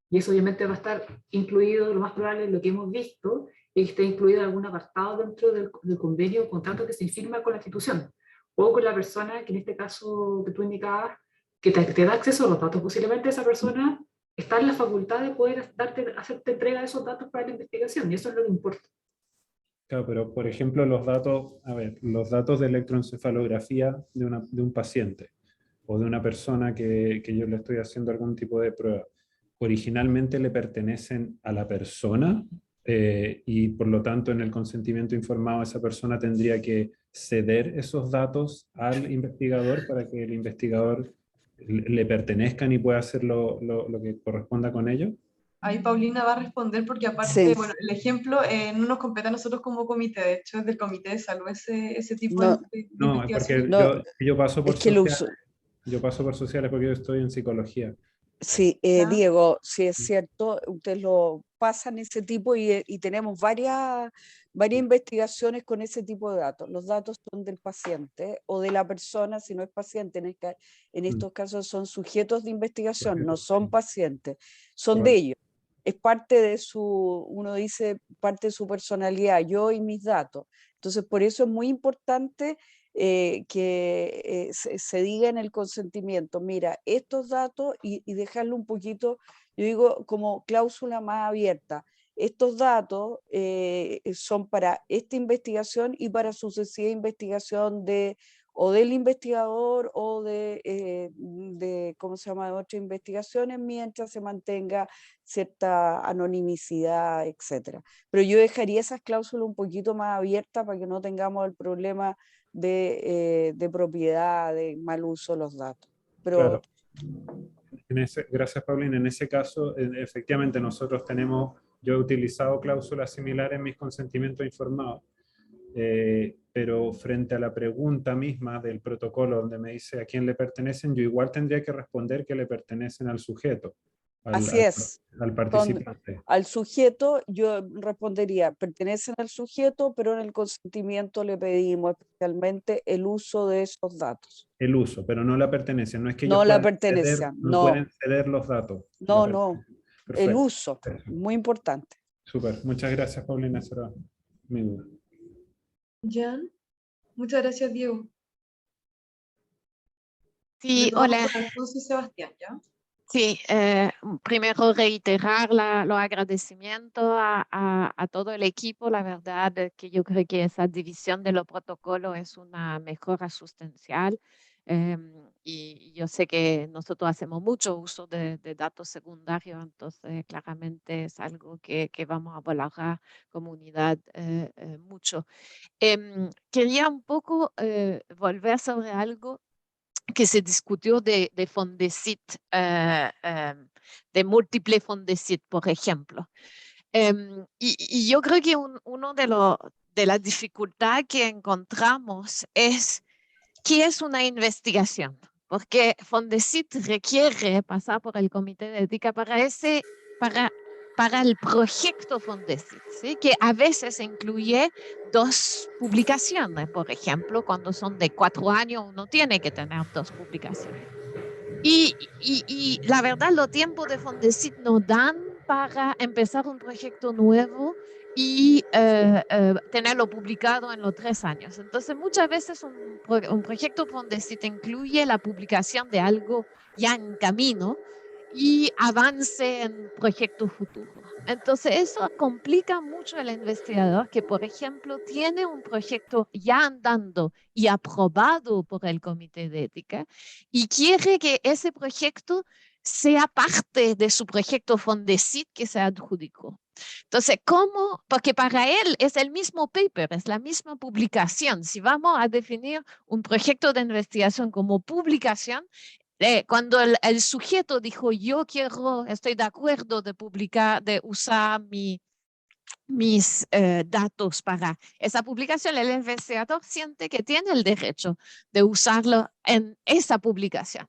Y eso obviamente va a estar incluido, lo más probable, en lo que hemos visto, y que esté incluido en algún apartado dentro del convenio o contrato que se firma con la institución, o con la persona que en este caso que tú indicabas, que te da acceso a los datos. Posiblemente esa persona está en la facultad de poder hacerte entrega de esos datos para la investigación, y eso es lo que importa. Claro, pero por ejemplo los datos, los datos de electroencefalografía de un paciente o de una persona que yo le estoy haciendo algún tipo de prueba, originalmente le pertenecen a la persona y por lo tanto en el consentimiento informado esa persona tendría que ceder esos datos al investigador para que el investigador le pertenezcan y pueda hacer lo que corresponda con ellos. Ahí Paulina va a responder porque aparte, Sí. bueno, el ejemplo no nos compete a nosotros como comité, de hecho es del comité de salud ese tipo No, de No, es porque investigación. No, yo paso por es que lo sociales. uso. Yo paso por sociales porque yo estoy en psicología. Sí, ¿Ya? Diego, sí es cierto, ustedes lo pasan ese tipo y tenemos varias investigaciones con ese tipo de datos. Los datos son del paciente o de la persona, si no es paciente, en estos casos son sujetos de investigación, no son pacientes, son de ellos. Es parte de uno dice, parte de su personalidad, yo y mis datos. Entonces, por eso es muy importante que se diga en el consentimiento, mira, estos datos y dejarlo un poquito Yo digo como cláusula más abierta. Estos datos son para esta investigación y para sucesiva investigación o del investigador o ¿cómo se llama?, de otras investigaciones, mientras se mantenga cierta anonimicidad, etc. Pero yo dejaría esas cláusulas un poquito más abiertas para que no tengamos el problema de propiedad, de mal uso de los datos. Pero, claro. Gracias, Paulina. En ese caso, efectivamente, yo he utilizado cláusulas similares en mis consentimientos informados, pero frente a la pregunta misma del protocolo donde me dice a quién le pertenecen, yo igual tendría que responder que le pertenecen al sujeto, así es. al participante. Al sujeto, yo respondería, pertenecen al sujeto, pero en el consentimiento le pedimos especialmente el uso de esos datos. El uso, pero no la pertenencia. No es que no ellos la pueden pertenencia, ceder, no pueden ceder los datos. No, Perfecto. el uso, muy importante. Súper, muchas gracias, Paulina. Esa era mi duda. Jan, muchas gracias, Diego. Sí, hola. Alfonso y Sebastián, ¿ya? Sí, primero reiterar los agradecimientos a todo el equipo. La verdad es que yo creo que esa división de los protocolos es una mejora sustancial. Y yo sé que nosotros hacemos mucho uso de datos secundarios, entonces claramente es algo que vamos a valorar comunidad mucho. Quería un poco volver sobre algo que se discutió de Fondesit, de múltiple Fondesit, por ejemplo. Y yo creo que uno de las dificultades que encontramos es qué es una investigación, porque Fondesit requiere pasar por el comité de ética para el proyecto Fondesit, ¿sí? Que a veces incluye 2 publicaciones, por ejemplo, cuando son de 4 años uno tiene que tener 2 publicaciones. Y la verdad, los tiempos de Fondesit no dan para empezar un proyecto nuevo y tenerlo publicado en los 3 años. Entonces, muchas veces un proyecto Fondesit incluye la publicación de algo ya en camino y avance en proyectos futuros. Entonces, eso complica mucho al investigador que, por ejemplo, tiene un proyecto ya andando y aprobado por el comité de ética y quiere que ese proyecto sea parte de su proyecto Fondesit que se adjudicó. Entonces, ¿cómo? Porque para él es el mismo paper, es la misma publicación. Si vamos a definir un proyecto de investigación como publicación, cuando el sujeto dijo, yo estoy de acuerdo de publicar, de usar mis datos para esa publicación, el investigador siente que tiene el derecho de usarlo en esa publicación.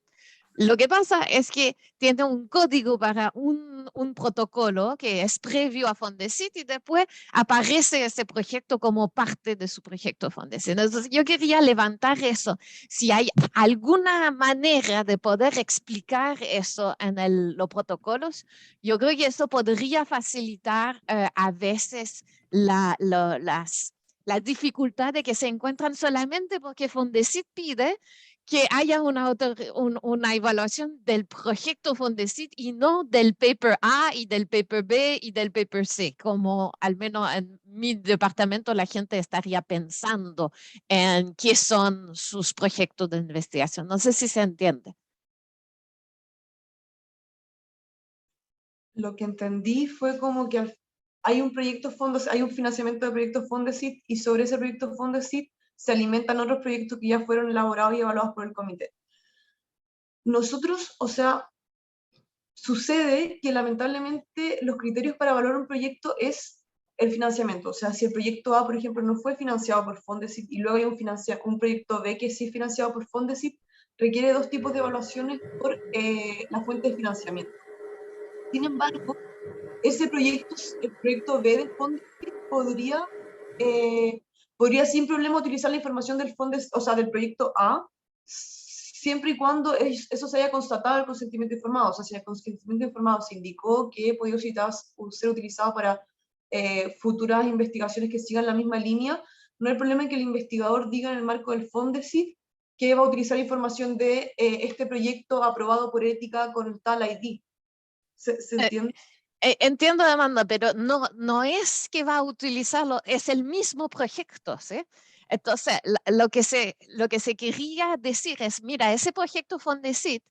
Lo que pasa es que tiene un código para un protocolo que es previo a Fondesit y después aparece ese proyecto como parte de su proyecto Fondesit. Entonces, yo quería levantar eso. Si hay alguna manera de poder explicar eso en los protocolos, yo creo que eso podría facilitar a veces la dificultad de que se encuentran solamente porque Fondesit pide que haya una evaluación del proyecto Fondesit y no del paper A y del paper B y del paper C, como al menos en mi departamento la gente estaría pensando en qué son sus proyectos de investigación. No sé si se entiende. Lo que entendí fue como que hay un proyecto Fondesit, hay un financiamiento de proyectos Fondesit y sobre ese proyecto Fondesit se alimentan otros proyectos que ya fueron elaborados y evaluados por el comité. Nosotros, o sea, sucede que lamentablemente los criterios para evaluar un proyecto es el financiamiento. O sea, si el proyecto A, por ejemplo, no fue financiado por Fondesit y luego hay un proyecto B que sí es financiado por Fondesit, requiere 2 tipos de evaluaciones por la fuente de financiamiento. Sin embargo, ese proyecto, el proyecto B de Fondesit, podría sin problema utilizar la información del o sea, del proyecto A, siempre y cuando eso se haya constatado el consentimiento informado. O sea, si el consentimiento informado se indicó que podía ser utilizado para futuras investigaciones que sigan la misma línea, no hay problema en que el investigador diga en el marco del Fondesit que va a utilizar información de este proyecto aprobado por ética con tal ID. ¿Se entiende? Entiendo, Amanda, pero no es que va a utilizarlo, es el mismo proyecto, ¿sí? Entonces, lo que se quería decir es, mira, ese proyecto Fondesit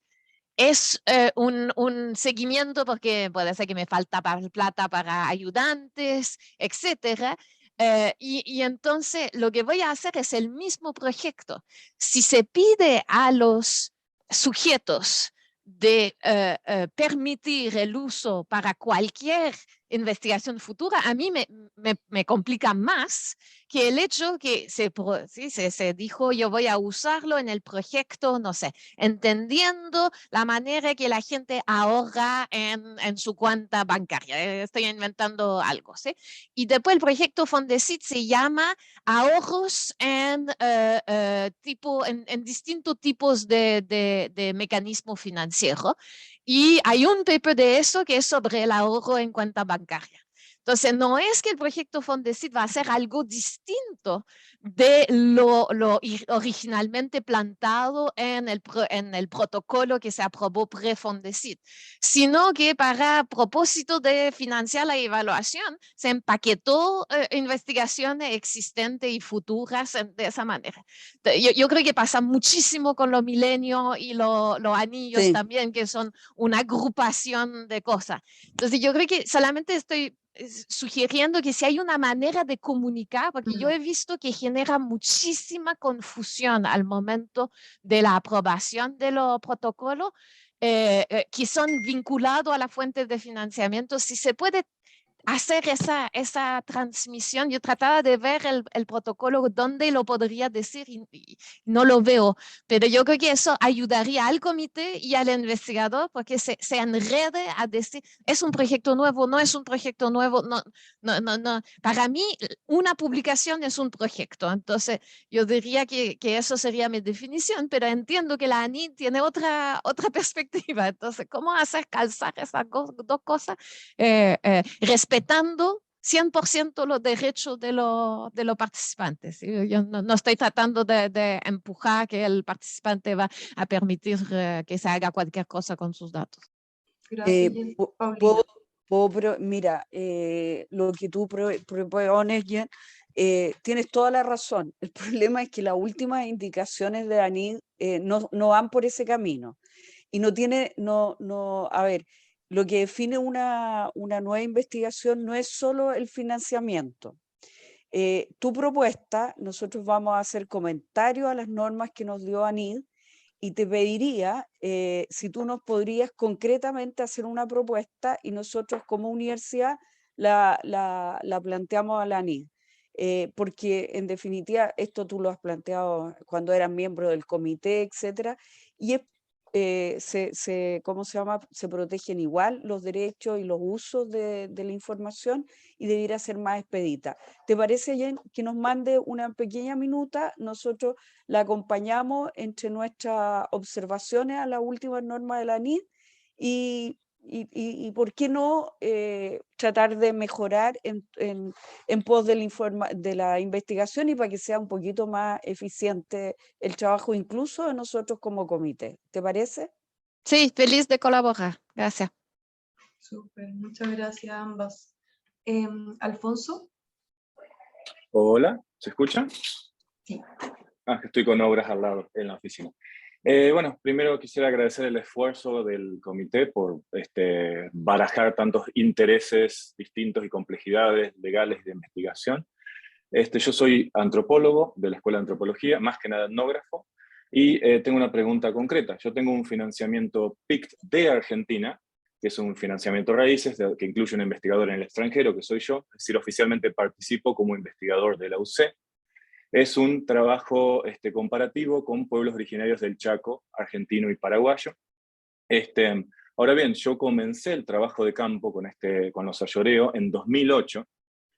es un seguimiento porque puede ser que me falta plata para ayudantes, etcétera. Y entonces lo que voy a hacer es el mismo proyecto. Si se pide a los sujetos de permitir el uso para cualquier investigación futura, a mí me complica más que el hecho que se dijo yo voy a usarlo en el proyecto, no sé, entendiendo la manera que la gente ahorra en su cuenta bancaria. Estoy inventando algo, ¿sí? Y después el proyecto Fondesit se llama ahorros en distintos tipos de mecanismo financiero. Y hay un paper de eso que es sobre el ahorro en cuenta bancaria. Entonces, no es que el proyecto Fondesit va a ser algo distinto de lo originalmente plantado en el protocolo que se aprobó pre-Fondesit, sino que para propósito de financiar la evaluación se empaquetó investigaciones existentes y futuras de esa manera. Yo creo que pasa muchísimo con los milenios y los anillos Sí. también, que son una agrupación de cosas. Entonces, yo creo que solamente estoy sugiriendo que si hay una manera de comunicar, porque yo he visto que genera muchísima confusión al momento de la aprobación de los protocolos que son vinculados a las fuentes de financiamiento, si se puede hacer esa transmisión. Yo trataba de ver el protocolo donde lo podría decir y no lo veo, pero yo creo que eso ayudaría al comité y al investigador porque se enrede a decir, es un proyecto nuevo, no es un proyecto nuevo, no. Para mí, una publicación es un proyecto, entonces yo diría que eso sería mi definición, pero entiendo que la ANI tiene otra perspectiva, entonces, ¿cómo hacer calzar esas dos cosas? Respetando 100% los derechos de los participantes. Yo no estoy tratando de empujar que el participante va a permitir que se haga cualquier cosa con sus datos. Gracias, Paulina. Mira, lo que tú propones, Jen, tienes toda la razón. El problema es que las últimas indicaciones de ANID no van por ese camino. Y a ver, lo que define una nueva investigación no es solo el financiamiento. Tu propuesta, nosotros vamos a hacer comentarios a las normas que nos dio ANID y te pediría si tú nos podrías concretamente hacer una propuesta y nosotros como universidad la planteamos a la ANID. Porque en definitiva esto tú lo has planteado cuando eras miembro del comité, etcétera, y ¿cómo se llama? Se protegen igual los derechos y los usos de la información y debiera ser más expedita. ¿Te parece, Jen, que nos mande una pequeña minuta? Nosotros la acompañamos entre nuestras observaciones a las últimas normas de la NID y ¿por qué no tratar de mejorar en pos de la investigación y para que sea un poquito más eficiente el trabajo incluso de nosotros como comité? ¿Te parece? Sí, feliz de colaborar. Gracias. Súper, muchas gracias a ambas. Alfonso. Hola, ¿se escucha? Sí. Estoy con obras al lado en la oficina. Bueno, primero quisiera agradecer el esfuerzo del comité por barajar tantos intereses distintos y complejidades legales de investigación. Yo soy antropólogo de la Escuela de Antropología, más que nada etnógrafo, y tengo una pregunta concreta. Yo tengo un financiamiento PICT de Argentina, que es un financiamiento raíces que incluye un investigador en el extranjero, que soy yo, es decir, oficialmente participo como investigador de la UC. Es un trabajo comparativo con pueblos originarios del Chaco, argentino y paraguayo. Ahora bien, yo comencé el trabajo de campo con los Ayoreo en 2008.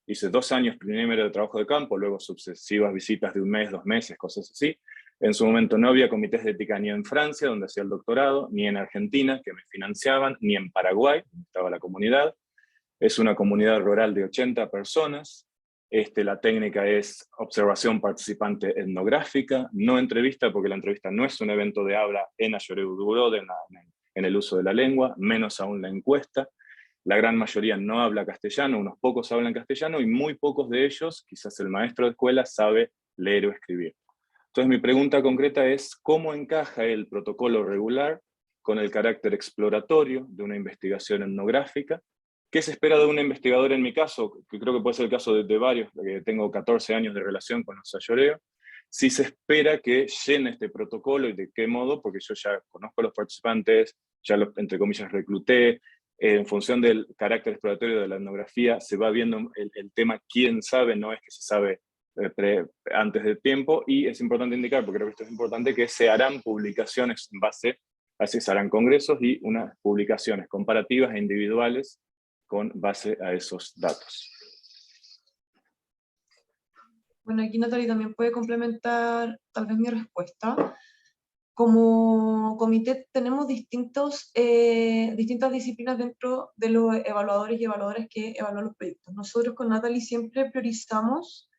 Hice 2 años primero de trabajo de campo, luego sucesivas visitas de 1 mes, 2 meses, cosas así. En su momento no había comités de ética ni en Francia, donde hacía el doctorado, ni en Argentina, que me financiaban, ni en Paraguay, donde estaba la comunidad. Es una comunidad rural de 80 personas. La técnica es observación participante etnográfica, no entrevista, porque la entrevista no es un evento de habla en Ayoreu Duro, en en el uso de la lengua, menos aún la encuesta. La gran mayoría no habla castellano, unos pocos hablan castellano y muy pocos de ellos, quizás el maestro de escuela, sabe leer o escribir. Entonces mi pregunta concreta es, ¿cómo encaja el protocolo regular con el carácter exploratorio de una investigación etnográfica? ¿Qué se espera de un investigador en mi caso? Que creo que puede ser el caso de varios, que tengo 14 años de relación con los sayoreos. Si se espera que llene este protocolo y de qué modo, porque yo ya conozco a los participantes, ya los, entre comillas, recluté, en función del carácter exploratorio de la etnografía, se va viendo el tema quién sabe, no es que se sabe antes del tiempo, y es importante indicar, porque creo que esto es importante, que se harán publicaciones en base, así se harán congresos y unas publicaciones comparativas e individuales con base a esos datos. Bueno, aquí Natalie también puede complementar tal vez mi respuesta. Como comité tenemos distintas disciplinas dentro de los evaluadores y evaluadoras que evalúan los proyectos. Nosotros con Natalie siempre priorizamos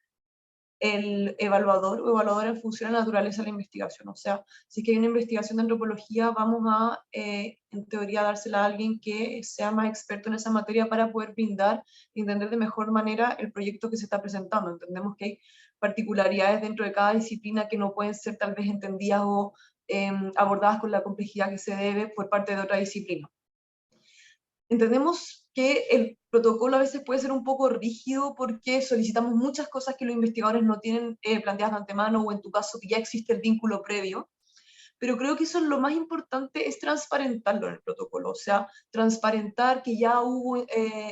el evaluador o evaluadora en función de la naturaleza de la investigación. O sea, si es que hay una investigación de antropología, vamos a, en teoría, dársela a alguien que sea más experto en esa materia para poder brindar y entender de mejor manera el proyecto que se está presentando. Entendemos que hay particularidades dentro de cada disciplina que no pueden ser tal vez entendidas o abordadas con la complejidad que se debe por parte de otra disciplina. Entendemos que el protocolo a veces puede ser un poco rígido porque solicitamos muchas cosas que los investigadores no tienen planteadas de antemano, o en tu caso que ya existe el vínculo previo, pero creo que eso es lo más importante, es transparentarlo en el protocolo, o sea, transparentar que ya hubo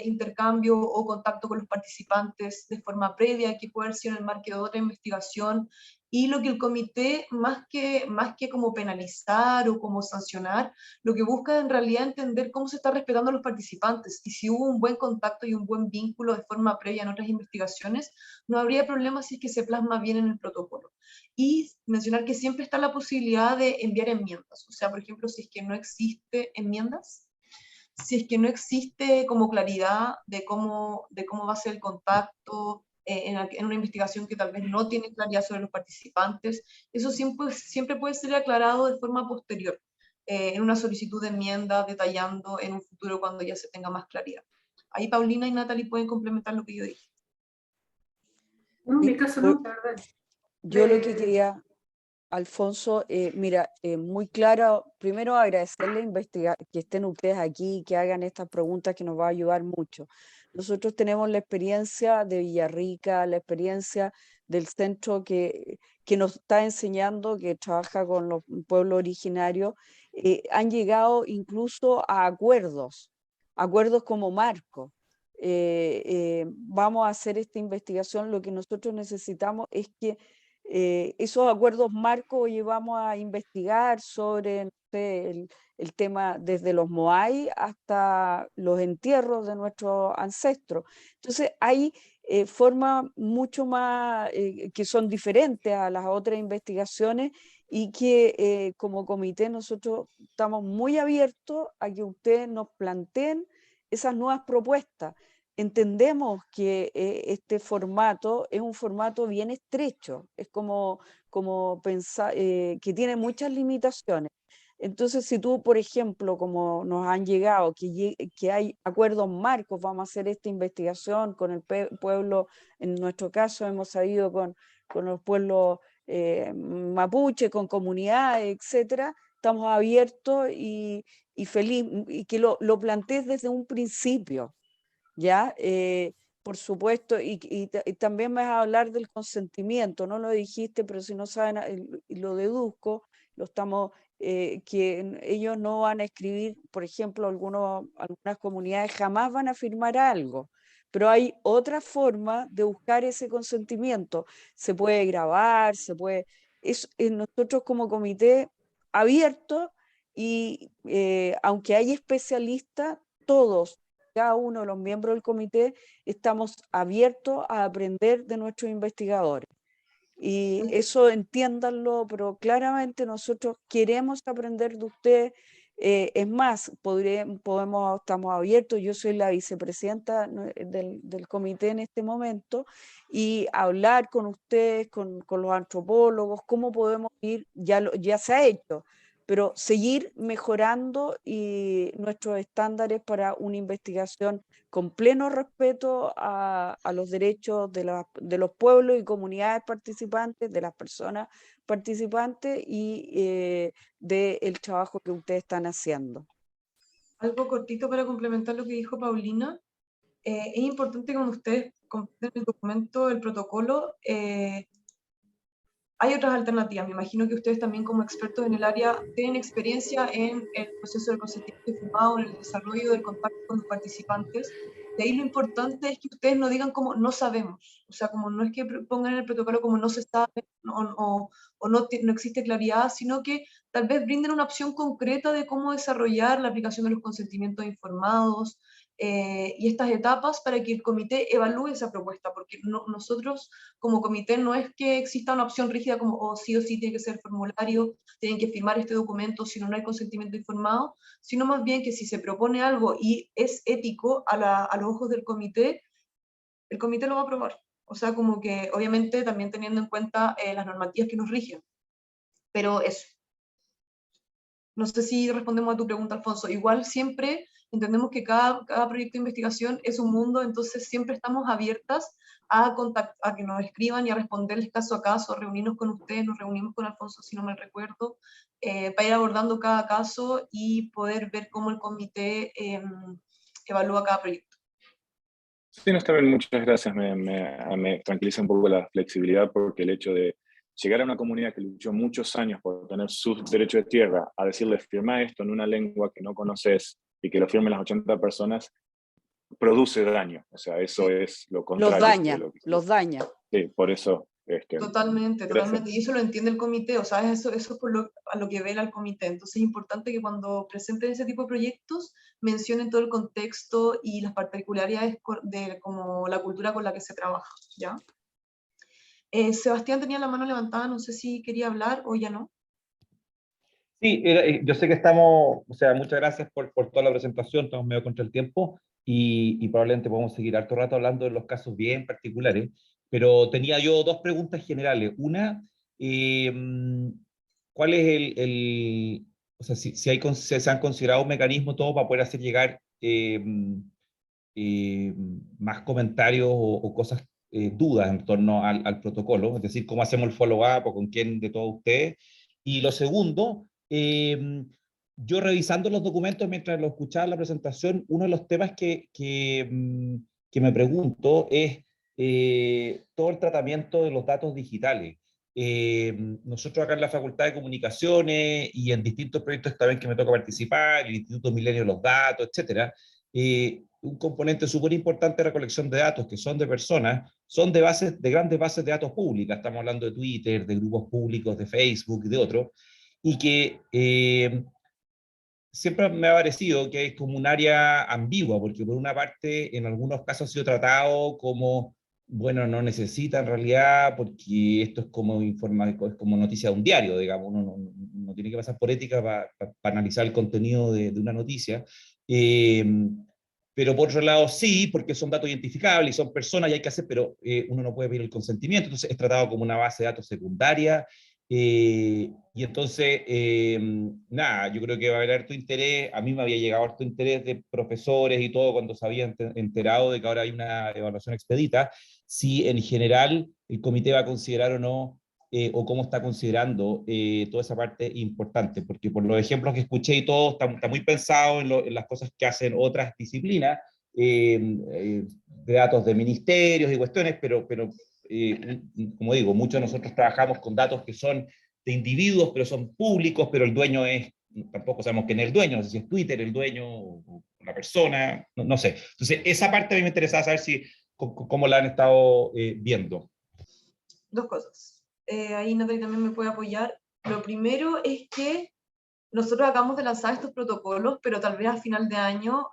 intercambio o contacto con los participantes de forma previa, que puede haber sido en el marco de otra investigación, y lo que el comité, más que como penalizar o como sancionar, lo que busca en realidad es entender cómo se está respetando a los participantes, y si hubo un buen contacto y un buen vínculo de forma previa en otras investigaciones, no habría problema si es que se plasma bien en el protocolo. Y mencionar que siempre está la posibilidad de enviar enmiendas, o sea, por ejemplo, si es que no existe enmiendas, si es que no existe como claridad de cómo va a ser el contacto, en una investigación que tal vez no tiene claridad sobre los participantes, eso siempre puede ser aclarado de forma posterior, en una solicitud de enmienda, detallando en un futuro cuando ya se tenga más claridad. Ahí Paulina y Natalie pueden complementar lo que yo dije. No, en mi caso no, la verdad. Yo lo que quería, Alfonso, mira, muy claro, primero agradecerle que estén ustedes aquí, que hagan estas preguntas que nos va a ayudar mucho. Nosotros tenemos la experiencia de Villarrica, la experiencia del centro que nos está enseñando, que trabaja con los pueblos originarios, han llegado incluso a acuerdos como marco. Vamos a hacer esta investigación, lo que nosotros necesitamos es que esos acuerdos marcos llevamos a investigar sobre, no sé, el tema desde los Moai hasta los entierros de nuestros ancestros. Entonces hay formas mucho más que son diferentes a las otras investigaciones y que como comité nosotros estamos muy abiertos a que ustedes nos planteen esas nuevas propuestas. Entendemos que este formato es un formato bien estrecho, es como pensar que tiene muchas limitaciones. Entonces, si tú, por ejemplo, como nos han llegado, que hay acuerdos marcos, vamos a hacer esta investigación con el pueblo, en nuestro caso hemos salido con los pueblos mapuche, con comunidades, etcétera, estamos abiertos y feliz, y que lo plantees desde un principio. ¿Ya? Por supuesto, y también me vas a hablar del consentimiento, no lo dijiste, pero si no saben, lo deduzco, que ellos no van a escribir, por ejemplo, algunas comunidades jamás van a firmar algo, pero hay otra forma de buscar ese consentimiento, se puede grabar, nosotros como comité abierto, y aunque hay especialistas, todos, cada uno de los miembros del comité, estamos abiertos a aprender de nuestros investigadores. Y eso entiéndanlo, pero claramente nosotros queremos aprender de ustedes. Es más, estamos abiertos, yo soy la vicepresidenta del comité en este momento, y hablar con ustedes, con los antropólogos, cómo podemos ir, ya se ha hecho, pero seguir mejorando y nuestros estándares para una investigación con pleno respeto a los derechos de los pueblos y comunidades participantes, de las personas participantes y del trabajo que ustedes están haciendo. Algo cortito para complementar lo que dijo Paulina. Es importante que cuando ustedes completen el documento, el protocolo, hay otras alternativas. Me imagino que ustedes también como expertos en el área tienen experiencia en el proceso del consentimiento informado, en el desarrollo del contacto con los participantes. De ahí lo importante es que ustedes no digan como no sabemos. O sea, como no es que pongan en el protocolo como no se sabe o no existe claridad, sino que tal vez brinden una opción concreta de cómo desarrollar la aplicación de los consentimientos informados, y estas etapas para que el comité evalúe esa propuesta, porque nosotros como comité no es que exista una opción rígida como o sí tiene que ser formulario, tienen que firmar este documento, si no hay consentimiento informado, sino más bien que si se propone algo y es ético a los ojos del comité, el comité lo va a aprobar. O sea, como que obviamente también teniendo en cuenta las normativas que nos rigen. Pero eso. No sé si respondemos a tu pregunta, Alfonso. Igual siempre entendemos que cada proyecto de investigación es un mundo, entonces siempre estamos abiertas a que nos escriban y a responderles caso a caso, a reunirnos con ustedes, nos reunimos con Alfonso, si no mal recuerdo, para ir abordando cada caso y poder ver cómo el comité evalúa cada proyecto. Sí, no, está bien, muchas gracias. Me tranquiliza un poco la flexibilidad, porque el hecho de llegar a una comunidad que luchó muchos años por tener sus derechos de tierra, a decirles firma esto en una lengua que no conoces y que lo firmen las 80 personas, produce daño. O sea, eso es lo contrario. Los daña. Sí, por eso. Totalmente. Gracias. Y eso lo entiende el comité, o sea, eso es a lo que vela el comité. Entonces es importante que cuando presenten ese tipo de proyectos mencionen todo el contexto y las particularidades de como la cultura con la que se trabaja, ¿ya? Sebastián tenía la mano levantada, no sé si quería hablar o ya no. Sí, yo sé que estamos, o sea, muchas gracias por toda la presentación, estamos medio contra el tiempo y probablemente podemos seguir harto rato hablando de los casos bien particulares, pero tenía yo dos preguntas generales. Una, ¿cuál es o sea, si se han considerado un mecanismo todo para poder hacer llegar más comentarios o cosas, dudas en torno al protocolo? Es decir, ¿cómo hacemos el follow-up o con quién de todos ustedes? Y lo segundo, yo revisando los documentos mientras lo escuchaba en la presentación, uno de los temas que me pregunto es todo el tratamiento de los datos digitales. Nosotros acá en la Facultad de Comunicaciones y en distintos proyectos también que me toca participar, el Instituto Milenio de los Datos, etcétera, un componente súper importante de recolección de datos, que son de personas, son de grandes bases de datos públicas. Estamos hablando de Twitter, de grupos públicos, de Facebook y de otros, y que siempre me ha parecido que es como un área ambigua, porque por una parte en algunos casos ha sido tratado como, bueno, no necesita en realidad, porque esto es como es como noticia de un diario, digamos, uno no tiene que pasar por ética para analizar el contenido de una noticia. Pero por otro lado sí, porque son datos identificables y son personas y hay que hacer, pero uno no puede pedir el consentimiento, entonces es tratado como una base de datos secundaria. Y entonces, nada, yo creo que va a haber harto interés. A mí me había llegado harto interés de profesores y todo cuando se habían enterado de que ahora hay una evaluación expedita, si en general el comité va a considerar o no, o cómo está considerando toda esa parte importante, porque por los ejemplos que escuché y todo, está muy pensado en las cosas que hacen otras disciplinas, de datos de ministerios y cuestiones, pero como digo, muchos de nosotros trabajamos con datos que son de individuos, pero son públicos, pero el dueño tampoco sabemos quién es el dueño, no sé si es Twitter el dueño o la persona, no sé. Entonces, esa parte a mí me interesaba saber cómo la han estado viendo. Dos cosas. Ahí Natalie también me puede apoyar. Lo primero es que nosotros acabamos de lanzar estos protocolos, pero tal vez a final de año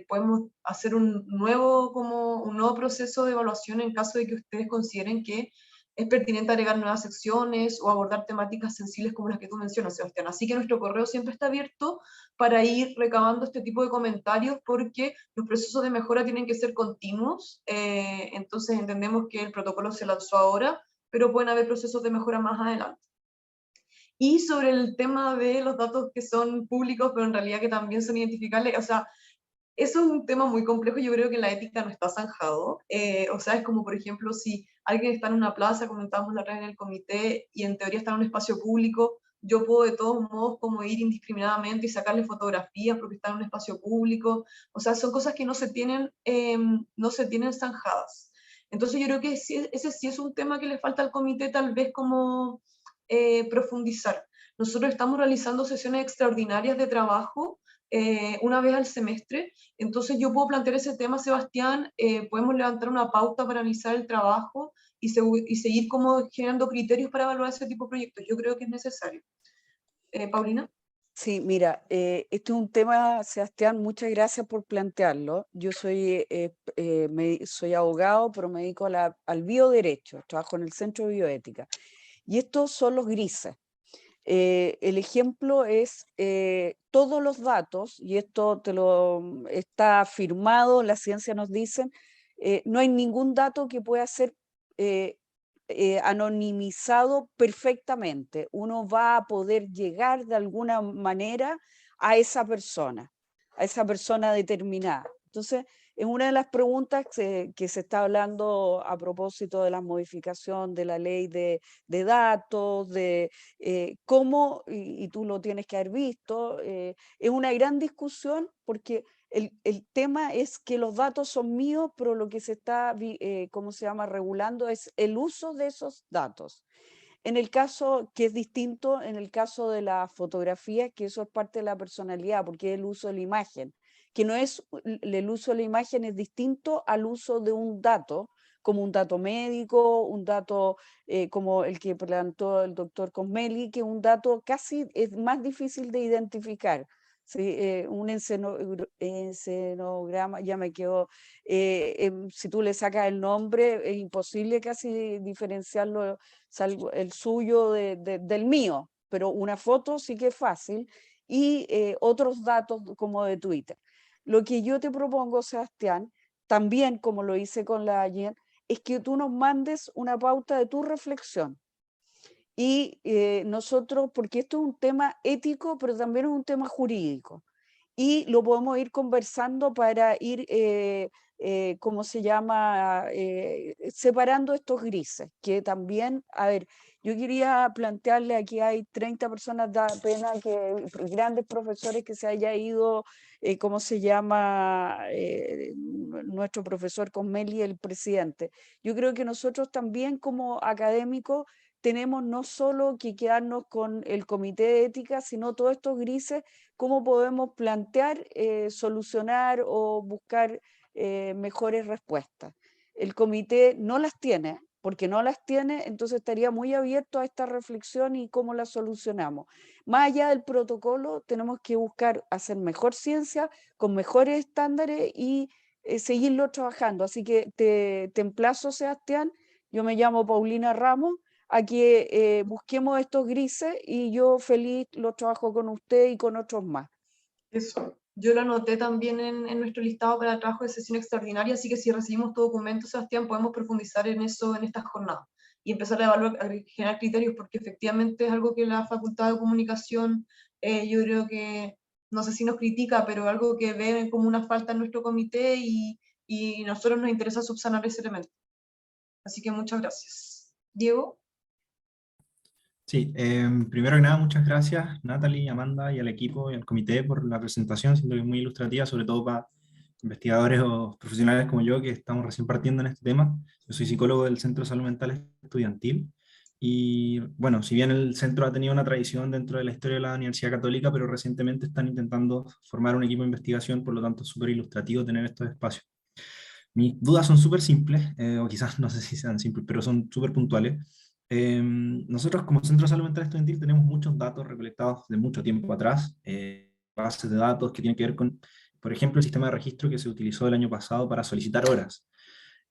podemos hacer un nuevo proceso de evaluación en caso de que ustedes consideren que es pertinente agregar nuevas secciones o abordar temáticas sensibles como las que tú mencionas, Sebastián. Así que nuestro correo siempre está abierto para ir recabando este tipo de comentarios, porque los procesos de mejora tienen que ser continuos. Entonces entendemos que el protocolo se lanzó ahora, pero pueden haber procesos de mejora más adelante. Y sobre el tema de los datos que son públicos, pero en realidad que también son identificables, o sea, eso es un tema muy complejo, yo creo que la ética no está zanjado. O sea, es como, por ejemplo, si alguien está en una plaza, comentábamos la otra vez en el comité, y en teoría está en un espacio público, yo puedo de todos modos como ir indiscriminadamente y sacarle fotografías porque está en un espacio público. O sea, son cosas que no se tienen zanjadas. Entonces yo creo que ese sí es un tema que le falta al comité tal vez como profundizar. Nosotros estamos realizando sesiones extraordinarias de trabajo una vez al semestre. Entonces yo puedo plantear ese tema, Sebastián, podemos levantar una pauta para analizar el trabajo y seguir como generando criterios para evaluar ese tipo de proyectos. Yo creo que es necesario. Paulina. Sí, mira, este es un tema, Sebastián, muchas gracias por plantearlo. Yo soy abogado, pero me dedico al bioderecho, trabajo en el Centro de Bioética. Y estos son los grises. El ejemplo es todos los datos, y esto está firmado, la ciencia nos dice, no hay ningún dato que pueda ser anonimizado perfectamente. Uno va a poder llegar de alguna manera a esa persona determinada. Entonces, es una de las preguntas que se está hablando a propósito de la modificación de la ley de datos, de cómo, y tú lo tienes que haber visto, es una gran discusión porque el tema es que los datos son míos, pero lo que se está, ¿cómo se llama?, regulando es el uso de esos datos. En el caso que es distinto, en el caso de la fotografía, que eso es parte de la personalidad, porque es el uso de la imagen, que no es, el uso de la imagen es distinto al uso de un dato, como un dato médico, un dato como el que plantó el doctor Cosmeli, que un dato casi es más difícil de identificar. Sí, un encenograma, ya me quedó, si tú le sacas el nombre, es imposible casi diferenciarlo, el suyo del mío, pero una foto sí que es fácil, y otros datos como de Twitter. Lo que yo te propongo, Sebastián, también como lo hice con la ayer, es que tú nos mandes una pauta de tu reflexión. Y nosotros, porque esto es un tema ético, pero también es un tema jurídico, y lo podemos ir conversando para ir, ¿cómo se llama?, separando estos grises, que también, a ver, yo quería plantearle, aquí hay 30 personas, da pena que grandes profesores que se haya ido, ¿cómo se llama?, nuestro profesor Cosmeli, el presidente. Yo creo que nosotros también como académicos tenemos no solo que quedarnos con el comité de ética, sino todos estos grises, cómo podemos plantear, solucionar o buscar mejores respuestas. El comité no las tiene, porque no las tiene, entonces estaría muy abierto a esta reflexión y cómo la solucionamos. Más allá del protocolo, tenemos que buscar hacer mejor ciencia, con mejores estándares y seguirlo trabajando. Así que te emplazo, Sebastián, yo me llamo Paulina Ramos, a que busquemos estos grises, y yo feliz los trabajo con usted y con otros más. Eso. Yo lo anoté también en nuestro listado para el trabajo de sesión extraordinaria, así que si recibimos tu documento, Sebastián, podemos profundizar en eso en esta jornada y empezar a evaluar, a generar criterios, porque efectivamente es algo que la Facultad de Comunicación, yo creo que, no sé si nos critica, pero algo que ve como una falta en nuestro comité, y a nosotros nos interesa subsanar ese elemento. Así que muchas gracias. Diego. Sí, primero que nada, muchas gracias Natalie, Amanda y al equipo y al comité por la presentación. Siento que es muy ilustrativa, sobre todo para investigadores o profesionales como yo que estamos recién partiendo en este tema. Yo soy psicólogo del Centro de Salud Mental Estudiantil y bueno, si bien el centro ha tenido una tradición dentro de la historia de la Universidad Católica, pero recientemente están intentando formar un equipo de investigación, por lo tanto es súper ilustrativo tener estos espacios. Mis dudas son súper simples, o quizás no sé si sean simples, pero son súper puntuales. Nosotros como Centro de Salud Mental Estudiantil tenemos muchos datos recolectados de mucho tiempo atrás, bases de datos que tienen que ver con, por ejemplo, el sistema de registro que se utilizó el año pasado para solicitar horas.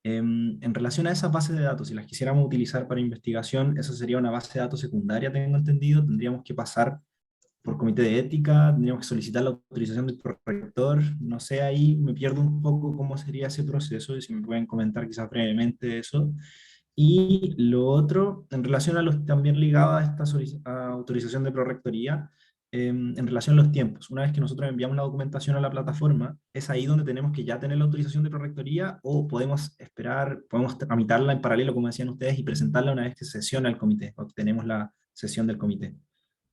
En relación a esas bases de datos, si las quisiéramos utilizar para investigación, eso sería una base de datos secundaria, tengo entendido, tendríamos que pasar por comité de ética, tendríamos que solicitar la autorización del rector, no sé, ahí me pierdo un poco cómo sería ese proceso, y si me pueden comentar quizás brevemente eso. Y lo otro, en relación a los, también ligado a esta autorización de prorrectoría, en relación a los tiempos, una vez que nosotros enviamos la documentación a la plataforma, ¿es ahí donde tenemos que ya tener la autorización de prorrectoría o podemos esperar, podemos tramitarla en paralelo, como decían ustedes, y presentarla una vez que se sesiona el comité, o tenemos la sesión del comité?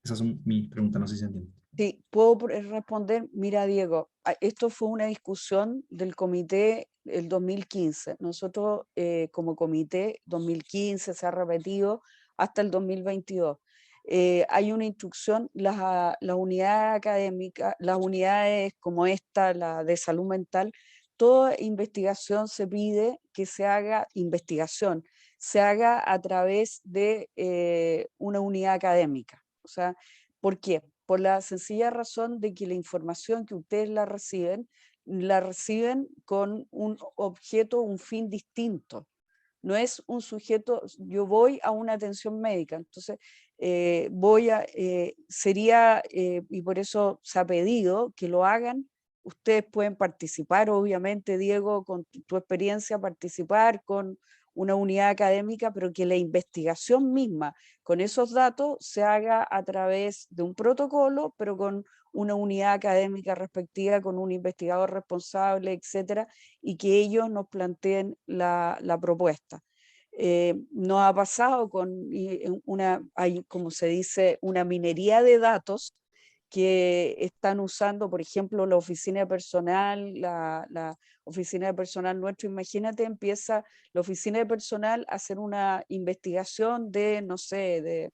Esas son mis preguntas, no sé si se entiende. Sí, puedo responder. Mira, Diego, esto fue una discusión del comité el 2015. Nosotros como comité 2015 se ha repetido hasta el 2022. Hay una instrucción, las unidades académicas, las unidades como esta, la de salud mental, toda investigación se pide que se haga investigación, se haga a través de una unidad académica. O sea, ¿por qué? Por la sencilla razón de que la información que ustedes la reciben con un objeto, un fin distinto. No es un sujeto, yo voy a una atención médica, entonces sería, y por eso se ha pedido que lo hagan. Ustedes pueden participar, obviamente, Diego, con tu experiencia, participar con una unidad académica, pero que la investigación misma con esos datos se haga a través de un protocolo, pero con una unidad académica respectiva, con un investigador responsable, etcétera, y que ellos nos planteen la propuesta. Nos ha pasado hay, como se dice, una minería de datos que están usando, por ejemplo, la oficina de personal, la oficina de personal nuestro. Imagínate, empieza la oficina de personal a hacer una investigación de, no sé,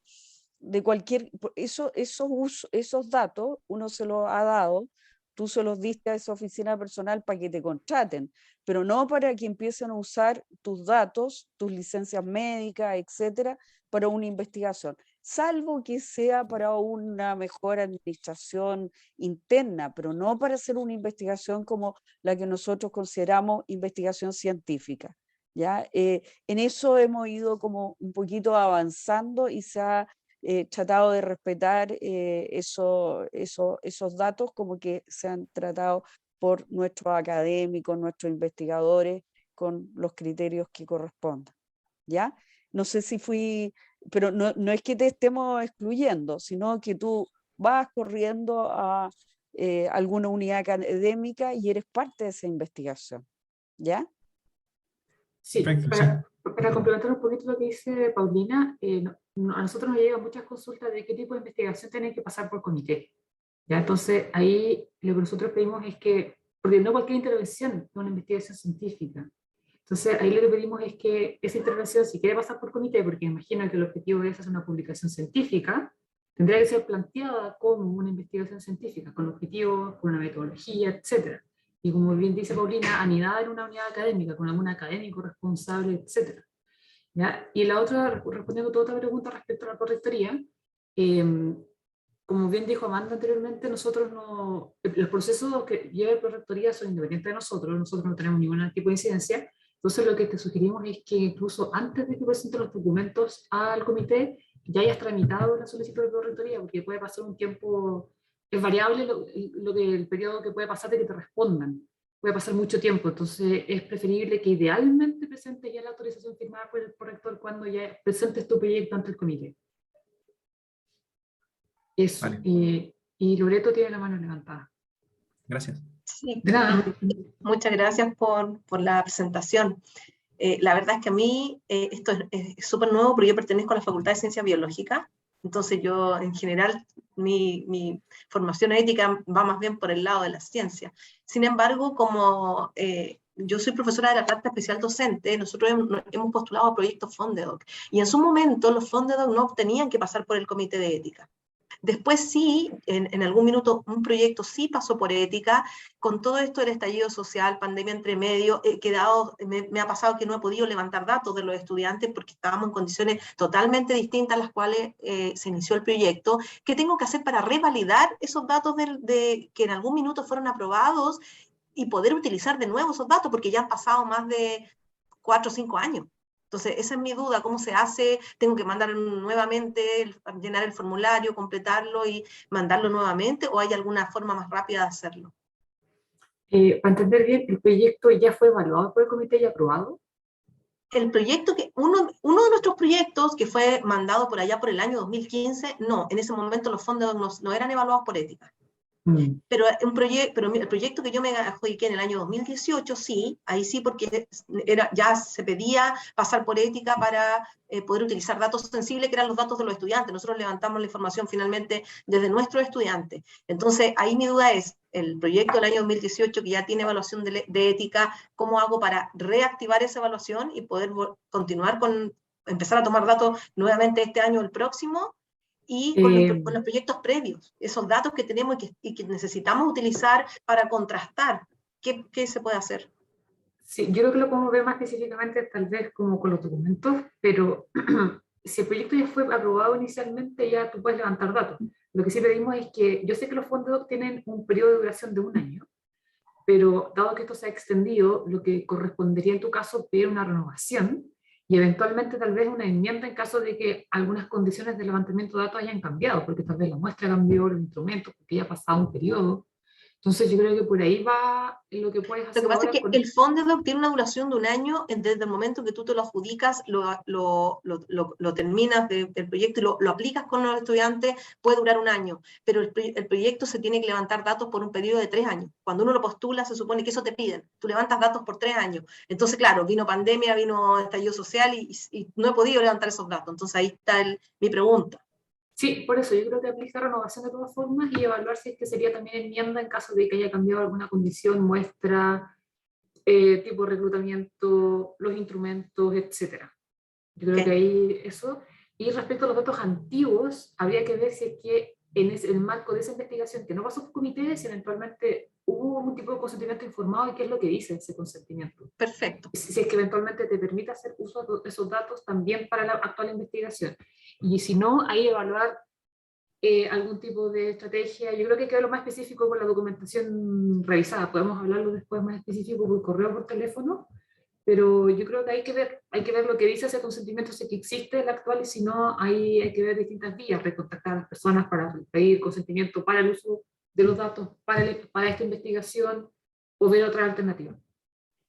de cualquier, esos datos uno se los ha dado, tú se los diste a esa oficina de personal para que te contraten, pero no para que empiecen a usar tus datos, tus licencias médicas, etcétera, para una investigación, salvo que sea para una mejor administración interna, pero no para hacer una investigación como la que nosotros consideramos investigación científica. ¿Ya? En eso hemos ido como un poquito avanzando y se ha tratado de respetar esos datos como que se han tratado por nuestros académicos, nuestros investigadores, con los criterios que correspondan. ¿Ya? No sé si pero no es que te estemos excluyendo, sino que tú vas corriendo a alguna unidad académica y eres parte de esa investigación. ¿Ya? Sí, Perfecto, sí. para complementar un poquito lo que dice Paulina, a nosotros nos llegan muchas consultas de qué tipo de investigación tienen que pasar por comité. ¿Ya? Entonces, ahí lo que nosotros pedimos es que, porque no cualquier intervención es una investigación científica. Entonces, ahí lo que pedimos es que esa intervención, si quiere pasar por comité, porque imagino que el objetivo es hacer una publicación científica, tendría que ser planteada como una investigación científica, con objetivos, con una metodología, etc. Y como bien dice Paulina, anidada en una unidad académica, con algún académico responsable, etc. ¿Ya? Y la otra, respondiendo a tu otra pregunta respecto a la correctoría, como bien dijo Amanda anteriormente, nosotros no, los procesos que lleva la prorrectoría son independientes de nosotros no tenemos ningún tipo de incidencia. Entonces lo que te sugerimos es que incluso antes de que presenten los documentos al comité, ya hayas tramitado la solicitud de prorrectoría, porque puede pasar un tiempo, es variable el periodo que puede pasar de que te respondan, puede pasar mucho tiempo, entonces es preferible que idealmente presentes ya la autorización firmada por el corrector cuando ya presentes tu proyecto ante el comité. Eso. Vale. Y Loreto tiene la mano levantada. Gracias. Sí, De nada. muchas gracias por la presentación. La verdad es que a mí esto es súper nuevo porque yo pertenezco a la Facultad de Ciencias Biológicas, entonces yo en general mi formación ética va más bien por el lado de la ciencia. Sin embargo, como yo soy profesora de la planta especial docente, nosotros hemos postulado a proyectos Fondedoc, y en su momento los Fondedoc no tenían que pasar por el comité de ética. Después sí, en algún minuto un proyecto sí pasó por ética, con todo esto del estallido social, pandemia entre medio, me ha pasado que no he podido levantar datos de los estudiantes porque estábamos en condiciones totalmente distintas a las cuales se inició el proyecto. ¿Qué tengo que hacer para revalidar esos datos que en algún minuto fueron aprobados y poder utilizar de nuevo esos datos? Porque ya han pasado más de 4 o 5 años. Entonces, esa es mi duda, ¿cómo se hace? ¿Tengo que mandar nuevamente, llenar el formulario, completarlo y mandarlo nuevamente? ¿O hay alguna forma más rápida de hacerlo? Para entender bien, ¿el proyecto ya fue evaluado por el comité y aprobado? el proyecto uno de nuestros proyectos que fue mandado por allá por el año 2015, no, en ese momento los fondos no eran evaluados por ética. Pero el proyecto que yo me adjudiqué en el año 2018, sí, ahí sí, porque ya se pedía pasar por ética para poder utilizar datos sensibles, que eran los datos de los estudiantes. Nosotros levantamos la información finalmente desde nuestros estudiantes. Entonces, ahí mi duda es, el proyecto del año 2018, que ya tiene evaluación de ética, ¿cómo hago para reactivar esa evaluación y poder continuar empezar a tomar datos nuevamente este año o el próximo? Y con los proyectos previos, esos datos que tenemos y que necesitamos utilizar para contrastar, ¿qué se puede hacer? Sí, yo creo que lo podemos ver más específicamente tal vez como con los documentos, pero si el proyecto ya fue aprobado inicialmente, ya tú puedes levantar datos. Lo que sí pedimos es que, yo sé que los fondos tienen un periodo de duración de 1 año, pero dado que esto se ha extendido, lo que correspondería en tu caso pedir una renovación y eventualmente tal vez una enmienda en caso de que algunas condiciones de levantamiento de datos hayan cambiado, porque tal vez la muestra cambió, los instrumentos, porque ya ha pasado un periodo. Entonces yo creo que por ahí va lo que puedes hacer. Lo que pasa ahora es que el Fondedoc tiene una duración de 1 año desde el momento que tú te lo adjudicas, lo terminas del proyecto y lo aplicas con los estudiantes, puede durar 1 año, pero el proyecto se tiene que levantar datos por un periodo de 3 años. Cuando uno lo postula, se supone que eso te piden, tú levantas datos por 3 años. Entonces, claro, vino pandemia, vino estallido social y no he podido levantar esos datos. Entonces ahí está mi pregunta. Sí, por eso yo creo que aplica renovación de todas formas y evaluar si es que sería también enmienda en caso de que haya cambiado alguna condición, muestra, tipo de reclutamiento, los instrumentos, etc. Yo creo que ahí eso. Y respecto a los datos antiguos, habría que ver si es que en el marco de esa investigación que no pasó por comité, si eventualmente hubo un tipo de consentimiento informado y qué es lo que dice ese consentimiento. Perfecto. Si es que eventualmente te permite hacer uso de esos datos también para la actual investigación. Y si no, ahí evaluar algún tipo de estrategia. Yo creo que hay que verlo más específico con la documentación revisada. Podemos hablarlo después más específico por correo o por teléfono, pero yo creo que hay que ver lo que dice ese consentimiento, si que existe el actual, y si no, ahí hay que ver distintas vías, recontactar a las personas para pedir consentimiento para el uso de los datos para esta investigación o ver otra alternativa.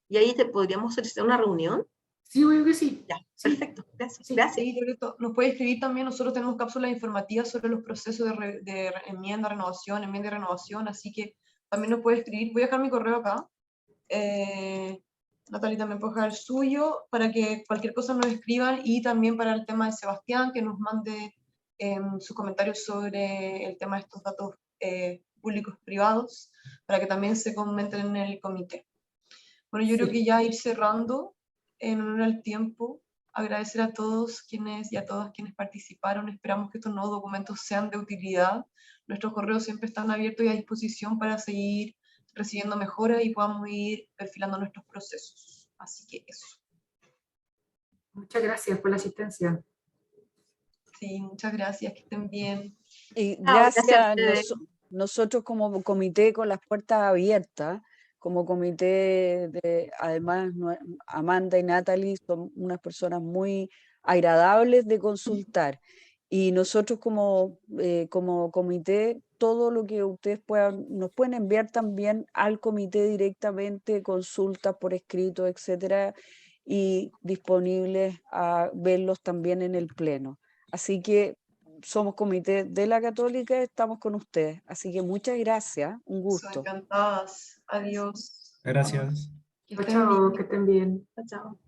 ¿Y ahí podríamos solicitar una reunión? Sí, obvio que sí. Ya, sí. perfecto, gracias. Sí. Gracias. Sí, nos puede escribir también, nosotros tenemos cápsulas informativas sobre los procesos de enmienda, renovación, así que también nos puede escribir. Voy a dejar mi correo acá. Natalie también puede dejar el suyo para que cualquier cosa nos escriban, y también para el tema de Sebastián, que nos mande sus comentarios sobre el tema de estos datos públicos privados, para que también se comenten en el comité. Bueno, yo creo que ya ir cerrando en honor al tiempo, agradecer a todos y a todas quienes participaron. Esperamos que estos nuevos documentos sean de utilidad. Nuestros correos siempre están abiertos y a disposición para seguir recibiendo mejoras y podamos ir perfilando nuestros procesos. Así que eso. Muchas gracias por la asistencia. Sí, muchas gracias, que estén bien. Y gracias, nosotros como comité con las puertas abiertas, como comité además Amanda y Natalie son unas personas muy agradables de consultar, y nosotros como comité, todo lo que ustedes nos pueden enviar también al comité directamente, consultas por escrito, etcétera, y disponibles a verlos también en el pleno. Así que somos comité de la Católica, estamos con ustedes. Así que muchas gracias, un gusto. Son encantadas. Adiós. Gracias. Que estén Chao, bien. que estén bien. Chao.